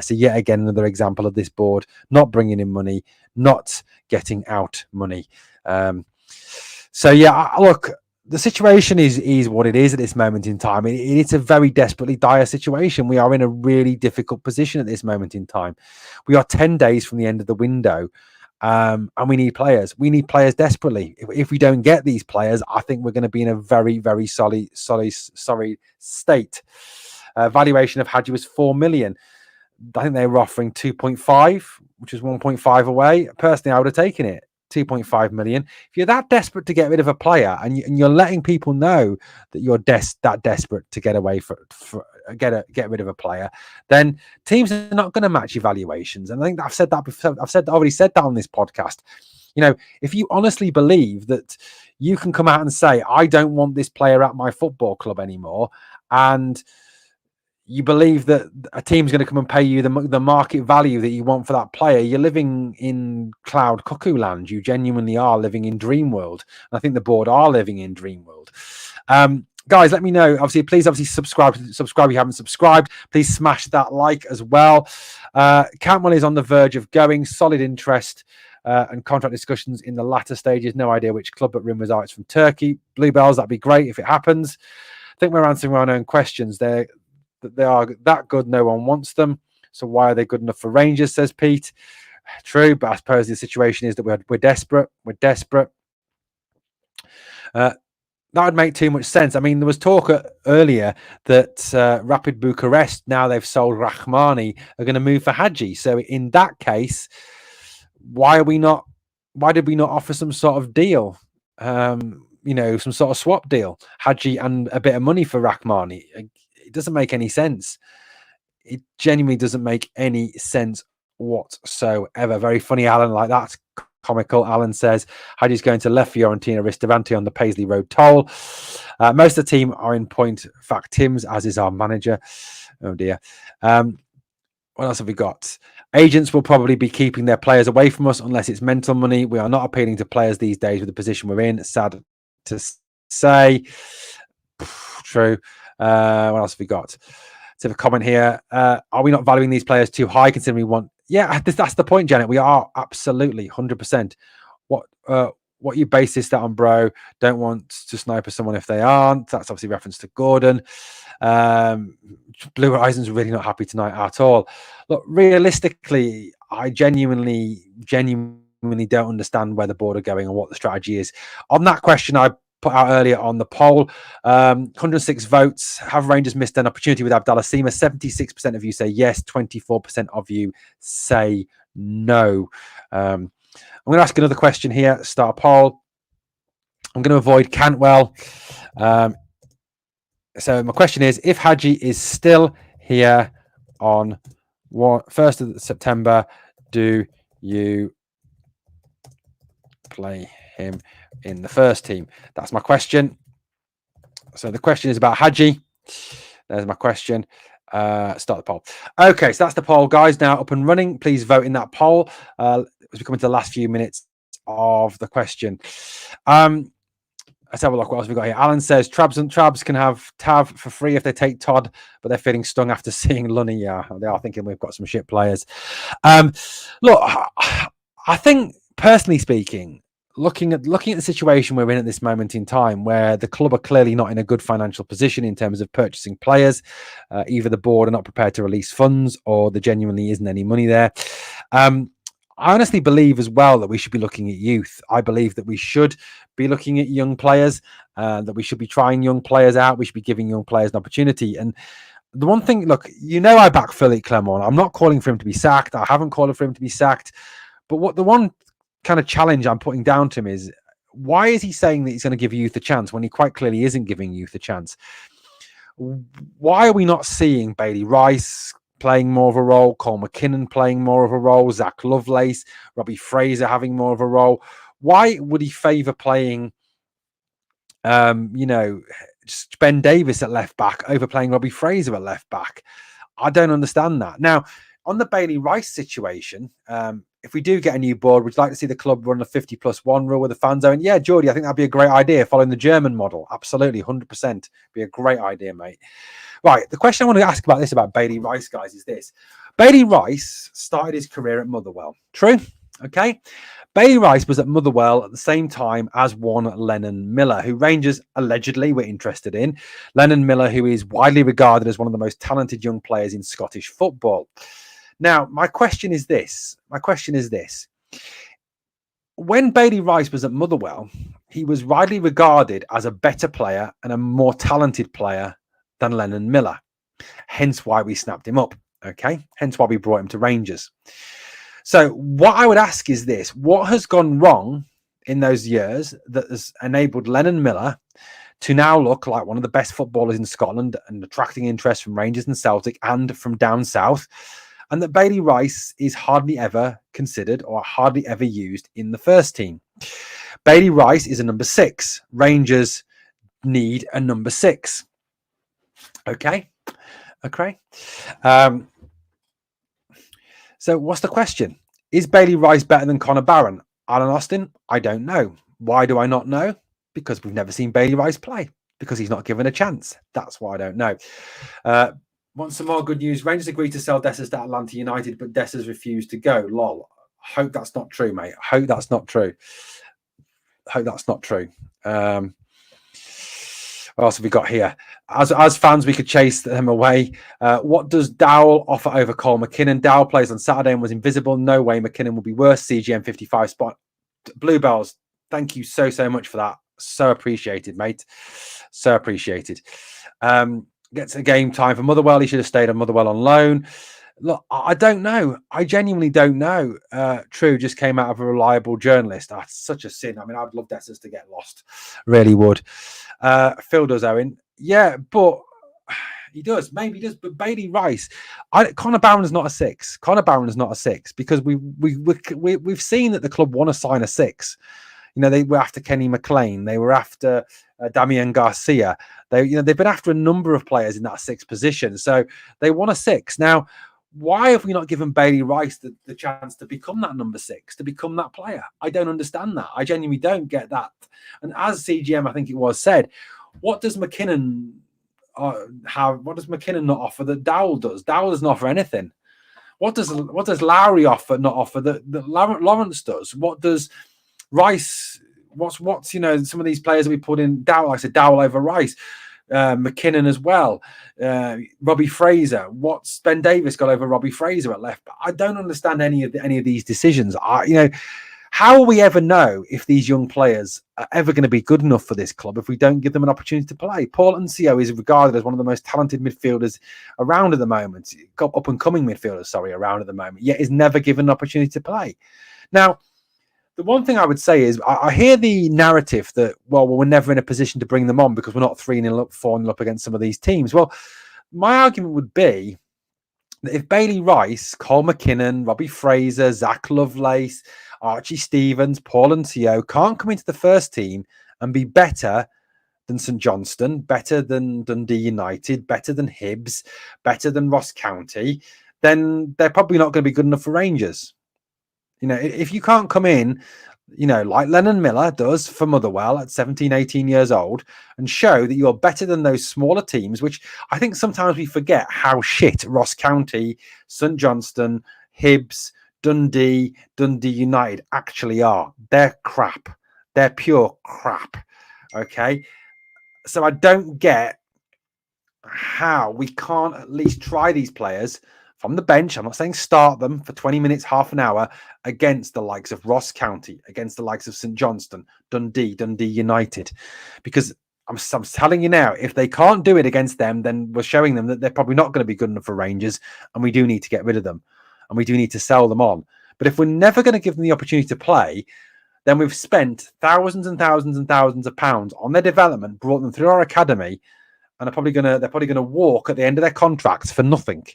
So yet again, another example of this board not bringing in money, not getting out money. So yeah, look, the situation is what it is at this moment in time. It's a very desperately dire situation. We are in a really difficult position at this moment in time. We are 10 days from the end of the window, and we need players. We need players desperately. If we don't get these players, I think we're going to be in a very, very sorry state. Valuation of Hadji was 4 million. I think they were offering 2.5, which is 1.5 away. Personally, I would have taken it. 2.5 million. If you're that desperate to get rid of a player and you're letting people know that you're that desperate to get away get rid of a player, then teams are not going to match evaluations. And I think I've said that before. Already said that on this podcast. If you honestly believe that you can come out and say, I don't want this player at my football club anymore, and you believe that a team's going to come and pay you the market value that you want for that player, you're living in cloud cuckoo land. You genuinely are living in dream world. And I think the board are living in dream world. Guys, let me know. Please subscribe if you haven't subscribed. Please smash that like as well. Cantwell is on the verge of going. Solid interest and contract discussions in the latter stages. No idea which club, but rumours are it's from Turkey. Bluebells, that'd be great if it happens. I think we're answering our own questions there. They are that good, no one wants them. So why are they good enough for Rangers, says Pete. True, but I suppose the situation is that we're desperate. We're desperate. That would make too much sense. I mean, there was talk earlier that Rapid Bucharest, now they've sold Rahmani, are going to move for Hadji. So in that case, why did we not offer some sort of deal? Some sort of swap deal, Hadji and a bit of money for Rahmani. It doesn't make any sense. It genuinely doesn't make any sense whatsoever. Very funny, Alan, like that. Comical. Alan says Hadji's going to left Fiorentina Ristorante on the Paisley Road toll. Most of the team are in point fact Tim's, as is our manager. Oh dear. What else have we got? Agents will probably be keeping their players away from us unless it's mental money. We are not appealing to players these days with the position we're in. Sad to say. True. What else have we got? Let's have a comment here. Are we not valuing these players too high considering we want... Yeah, that's the point, Janet. We are absolutely 100%. What you base this on, bro? Don't want to sniper someone if they aren't. That's obviously reference to Gordon. Blue Horizons really not happy tonight at all. Look, realistically, I genuinely don't understand where the board are going and what the strategy is. On that question, I put out earlier on the poll, 106 votes. Have Rangers missed an opportunity with Abdallah Sima? 76% of you say yes, 24% of you say no. I'm going to ask another question here. Start a poll. I'm going to avoid Cantwell. So my question is, if Hadji is still here on 1st of September, do you play him in the first team? That's my question. So the question is about Hadji. There's my question. Start the poll. Okay, so that's the poll, guys. Now up and running. Please vote in that poll as we come into the last few minutes of the question. Let's have a look. What else have we got here? Alan says Trabs can have Tav for free if they take Todd, but they're feeling stung after seeing Lunny. Yeah, they are thinking we've got some shit players. Look, I think personally speaking, looking at the situation we're in at this moment in time, where the club are clearly not in a good financial position in terms of purchasing players, either the board are not prepared to release funds, or there genuinely isn't any money there. I honestly believe as well that we should be looking at youth. I believe that we should be looking at young players, that we should be trying young players out. We should be giving young players an opportunity. And the one thing, look, I back Philippe Clermont. I'm not calling for him to be sacked. I haven't called for him to be sacked. But the one kind of challenge I'm putting down to him is, why is he saying that he's going to give youth a chance when he quite clearly isn't giving youth a chance? Why are we not seeing Bailey Rice playing more of a role, Cole McKinnon playing more of a role, Zach Lovelace, Robbie Fraser having more of a role? Why would he favour playing, Ben Davis at left back over playing Robbie Fraser at left back? I don't understand that. Now, on the Bailey Rice situation, if we do get a new board, would you like to see the club run a 50+1 rule with the fan zone? Yeah, Geordie, I think that'd be a great idea, following the German model. Absolutely, 100%. Be a great idea, mate. Right, the question I want to ask about Bailey Rice, guys, is this. Bailey Rice started his career at Motherwell. True? Okay. Bailey Rice was at Motherwell at the same time as one Lennon Miller, who Rangers allegedly were interested in. Lennon Miller, who is widely regarded as one of the most talented young players in Scottish football. Now, my question is this. When Bailey Rice was at Motherwell, he was widely regarded as a better player and a more talented player than Lennon Miller. Hence why we snapped him up. Okay. Hence why we brought him to Rangers. So what I would ask is this. What has gone wrong in those years that has enabled Lennon Miller to now look like one of the best footballers in Scotland and attracting interest from Rangers and Celtic and from down south, and that Bailey Rice is hardly ever considered or hardly ever used in the first team? Bailey Rice is a number 6. Rangers need a number 6. Okay. So what's the question? Is Bailey Rice better than Connor Barron? Alan Austin? I don't know. Why do I not know? Because we've never seen Bailey Rice play. Because he's not given a chance. That's why I don't know. Want some more good news? Rangers agreed to sell Dessers to Atlanta United, but Dessers refused to go. Lol. Hope that's not true, mate. Hope that's not true. What What else have we got here? As fans, we could chase them away. What does Dowell offer over Cole McKinnon? Dowell plays on Saturday and was invisible. No way McKinnon will be worse. CGM 55 spot. Bluebells, thank you so much for that. So appreciated, mate. So appreciated. Gets a game time for Motherwell. He should have stayed on Motherwell on loan. Look, I don't know. I genuinely don't know. True just came out of a reliable journalist. That's such a sin. I mean, I'd love Dessers to get lost. Really would. Phil does, Owen. Yeah, but he does. Maybe he does. But Bailey Rice, Connor Barron's not a 6. Connor Barron's not a 6 because we've seen that the club want to sign a 6. You know, they were after Kenny McLean. They were after Damian Garcia. They've been after a number of players in that 6 position. So they want a 6. Now, why have we not given Bailey Rice the chance to become that number 6, to become that player? I don't understand that. I genuinely don't get that. And as CGM, I think it was said, what does McKinnon have? What does McKinnon not offer that Dowell does? Dowell doesn't offer anything. What does Lowry not offer that Lawrence does? What does Rice? What's some of these players that we put in Dowell? Like I said, Dowell over Rice. McKinnon as well, Robbie Fraser. What's Ben Davis got over Robbie Fraser at left? I don't understand any of these decisions. How will we ever know if these young players are ever going to be good enough for this club if we don't give them an opportunity to play? Paul Ncio is regarded as one of the most talented midfielders around at the moment, up and coming midfielders, around at the moment, yet is never given an opportunity to play. Now, the one thing I would say is I hear the narrative that, well, we're never in a position to bring them on because we're not 3-0 up, 4-0 up against some of these teams. Well, my argument would be that if Bailey Rice, Cole McKinnon, Robbie Fraser, Zach Lovelace, Archie Stevens, Paul Ncio can't come into the first team and be better than St Johnstone, better than Dundee United, better than Hibs, better than Ross County, then they're probably not going to be good enough for Rangers. If you can't come in, like Lennon Miller does for Motherwell at 17, 18 years old and show that you're better than those smaller teams, which I think sometimes we forget how shit Ross County, St Johnstone, Hibs, Dundee United actually are. They're crap. They're pure crap. Okay. So I don't get how we can't at least try these players from the bench. I'm not saying start them for 20 minutes, half an hour against the likes of Ross County, against the likes of St Johnstone, Dundee United. Because I'm telling you now, if they can't do it against them, then we're showing them that they're probably not going to be good enough for Rangers, and we do need to get rid of them, and we do need to sell them on. But if we're never going to give them the opportunity to play, then we've spent thousands and thousands and thousands of pounds on their development, brought them through our academy, and they're probably going to walk at the end of their contracts for nothing.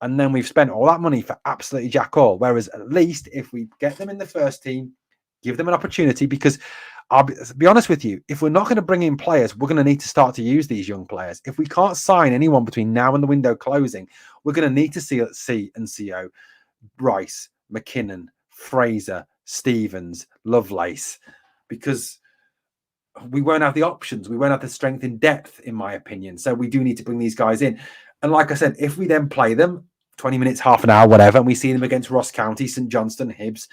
And then we've spent all that money for absolutely jack all. Whereas at least if we get them in the first team, give them an opportunity, because I'll be honest with you, if we're not going to bring in players, we're going to need to start to use these young players. If we can't sign anyone between now and the window closing, we're going to need to see Ncio, Rice, McKinnon, Fraser, Stevens, Lovelace, because we won't have the options. We won't have the strength in depth, in my opinion. So we do need to bring these guys in. And like I said, if we then play them 20 minutes, half an hour, whatever, and we see them against Ross County, St Johnstone, Hibs,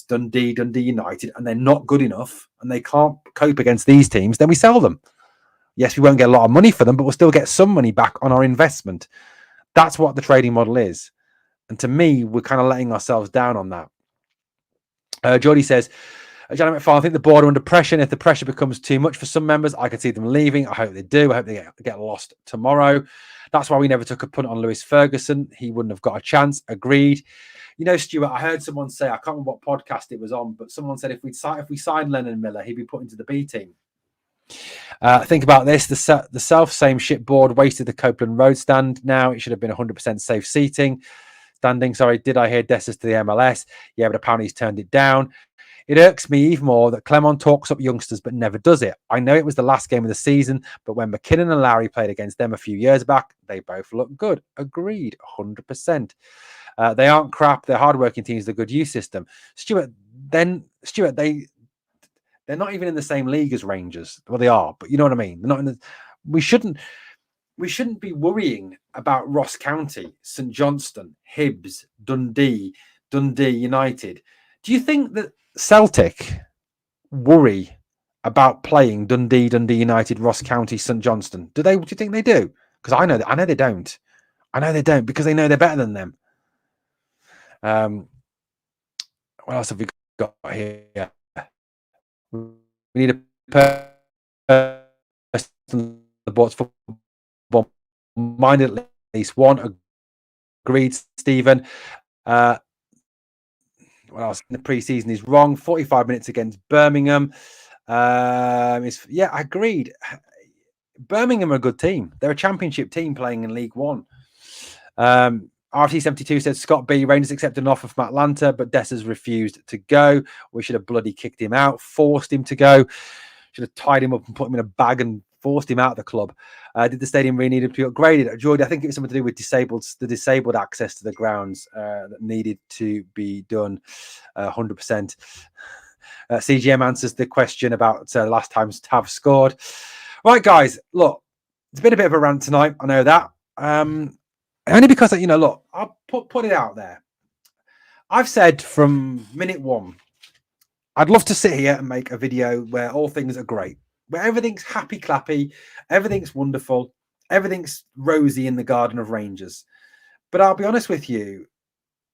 Dundee United, and they're not good enough and they can't cope against these teams, then we sell them. Yes, we won't get a lot of money for them, but we'll still get some money back on our investment. That's what the trading model is. And to me, we're kind of letting ourselves down on that. Geordie says, Janet McFarlane, I think the board are under pressure, and if the pressure becomes too much for some members, I could see them leaving. I hope they do. I hope they get lost tomorrow. That's why we never took a punt on Lewis Ferguson. He wouldn't have got a chance. Agreed. Stuart, I heard someone say, I can't remember what podcast it was on, but someone said if we signed Lennon Miller, he'd be put into the B team. Think about this. The same shit board wasted the Copeland Road stand. Now it should have been 100% safe standing. Sorry, did I hear Dessers to the MLS? Yeah, but apparently he's turned it down. It irks me even more that Clement talks up youngsters but never does it. I know it was the last game of the season, but when McKinnon and Lowry played against them a few years back, they both looked good. Agreed, 100%. They aren't crap. They're hardworking teams. They're good youth system. Stuart, they're not even in the same league as Rangers. Well, they are, but you know what I mean. They're not in the. We shouldn't be worrying about Ross County, St Johnstone, Hibs, Dundee United. Do you think that Celtic worry about playing Dundee United, Ross County, St Johnstone? Do you think they do? Because I know they don't. I know they don't because they know they're better than them. What else have we got here? We need a person on the boards football mind at least one. Agreed, Stephen. What else in the preseason is wrong? 45 minutes against Birmingham. I agreed. Birmingham are a good team. They're a championship team playing in League One. RT72 said Scott B. Rangers accepted an offer from Atlanta, but Dessers refused to go. We should have bloody kicked him out, forced him to go. Should have tied him up and put him in a bag and forced him out of the club. Did the stadium really need to be upgraded? Jordy, I think it was something to do with the disabled access to the grounds that needed to be done 100%. CGM answers the question about last time Tav scored. Right, guys, look, it's been a bit of a rant tonight. I know that. Only because, look, I'll put it out there. I've said from minute one, I'd love to sit here and make a video where all things are great, where everything's happy clappy, everything's wonderful, everything's rosy in the garden of Rangers. But I'll be honest with you,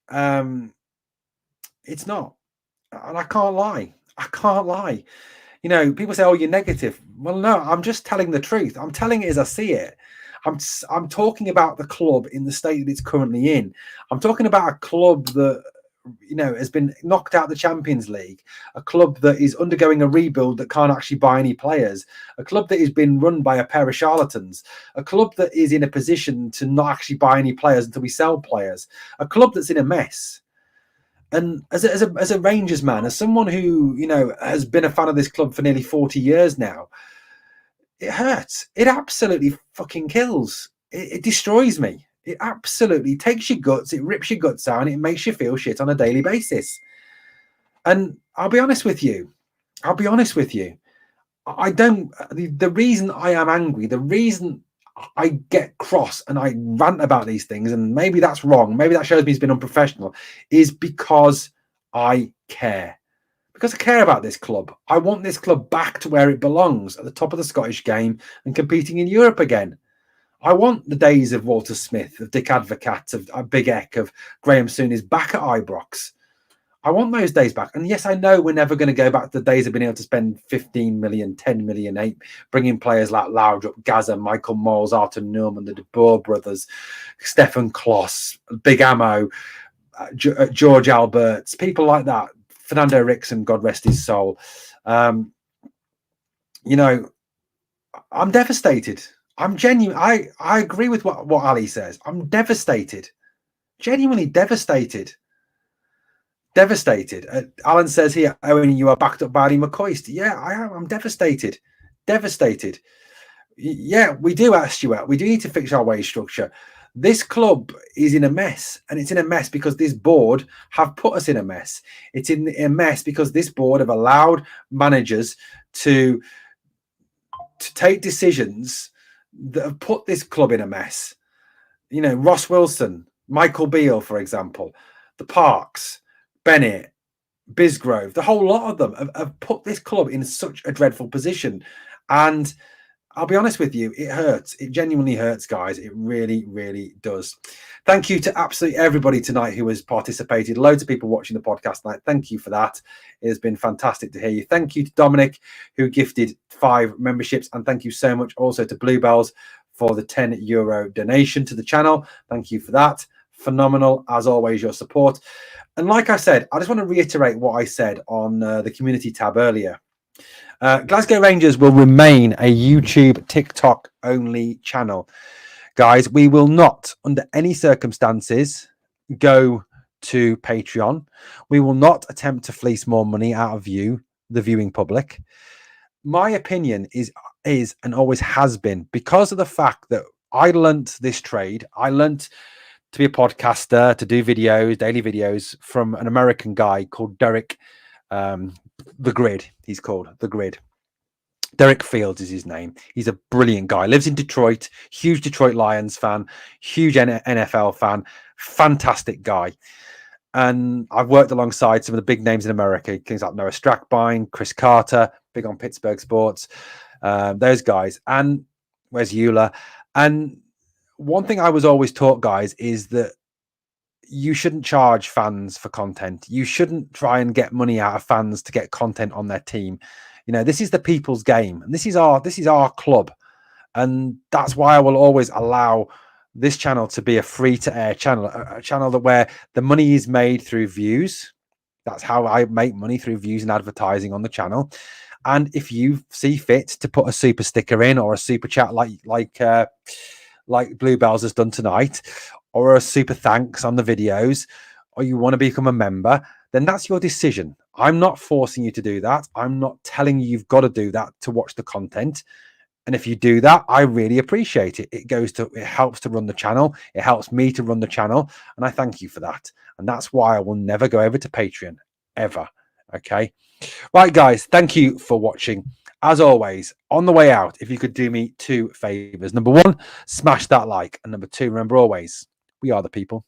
it's not. And I can't lie. People say, oh, you're negative. Well, no, I'm just telling the truth. I'm telling it as I see it. I'm talking about the club in the state that it's currently in. I'm talking about a club that, has been knocked out of the Champions League, a club that is undergoing a rebuild that can't actually buy any players, a club that has been run by a pair of charlatans, a club that is in a position to not actually buy any players until we sell players, a club that's in a mess. And as a Rangers man, as someone who, has been a fan of this club for nearly 40 years now, it hurts. It absolutely fucking kills. It destroys me. It absolutely takes your guts, it rips your guts out, and it makes you feel shit on a daily basis. And I'll be honest with you. I don't. The reason I am angry, the reason I get cross and I rant about these things, and maybe that's wrong, maybe that shows me it's been unprofessional, is because I care. Because I care about this club. I want this club back to where it belongs, at the top of the Scottish game and competing in Europe again. I want the days of Walter Smith, of Dick Advocat, of Big Eck, of Graham Souness back at Ibrox. I want those days back. And yes, I know we're never going to go back to the days of being able to spend 15 million, 10 million, 8, bringing players like Laudrup, Gaza, Michael Moles, Arthur Newman, the De Boer brothers, Stefan Kloss, Big Ammo, George Alberts, people like that. Fernando Rickson, God rest his soul. I'm devastated. I'm genuine. I agree with what Ali says. I'm devastated. Genuinely devastated. Alan says here, Owen, you are backed up by Ali McCoist. Yeah, I am. I'm devastated. Yeah, we do, Stuart. We do need to fix our wage structure. This club is in a mess, and it's in a mess because this board have put us in a mess. It's in a mess because this board have allowed managers to take decisions that have put this club in a mess. Ross Wilson, Michael Beale, for example, the Parks, Bennett, Bisgrove, the whole lot of them have put this club in such a dreadful position. And I'll be honest with you, it hurts. It genuinely hurts, guys. It really, really does. Thank you to absolutely everybody tonight who has participated. Loads of people watching the podcast tonight. Thank you for that. It has been fantastic to hear you. Thank you to Dominic, who gifted 5 memberships. And thank you so much also to Bluebells for the €10 donation to the channel. Thank you for that. Phenomenal, as always, your support. And like I said, I just want to reiterate what I said on the community tab earlier. Glasgow Rangers will remain a YouTube, TikTok only channel. Guys, we will not, under any circumstances, go to Patreon. We will not attempt to fleece more money out of you, the viewing public. My opinion is and always has been, because of the fact that I learnt this trade, I learnt to be a podcaster, to do videos, daily videos, from an American guy called Derek The Grid. He's called The Grid. Derek Fields is his name. He's a brilliant guy. Lives in Detroit. Huge Detroit Lions fan. Huge NFL fan. Fantastic guy. And I've worked alongside some of the big names in America. Things like Noah Strackbine, Chris Carter, big on Pittsburgh sports, those guys. And where's Eula? And one thing I was always taught, guys, is that you shouldn't charge fans for content. You shouldn't try and get money out of fans to get content on their team. You know, this is the people's game, and this is our club, and that's why I will always allow this channel to be a free-to-air channel, a channel that where the money is made through views. That's how I make money, through views and advertising on the channel. And if you see fit to put a super sticker in, or a super chat like Bluebells has done tonight, or a super thanks on the videos, or you want to become a member, then that's your decision. I'm not forcing you to do that. I'm not telling you you've got to do that to watch the content. And if you do that, I really appreciate it. It helps to run the channel. It helps me to run the channel. And I thank you for that. And that's why I will never go over to Patreon, ever. Okay. Right, guys. Thank you for watching. As always, on the way out, if you could do me 2 favors. Number 1, smash that like. And number 2, remember always, we are the people.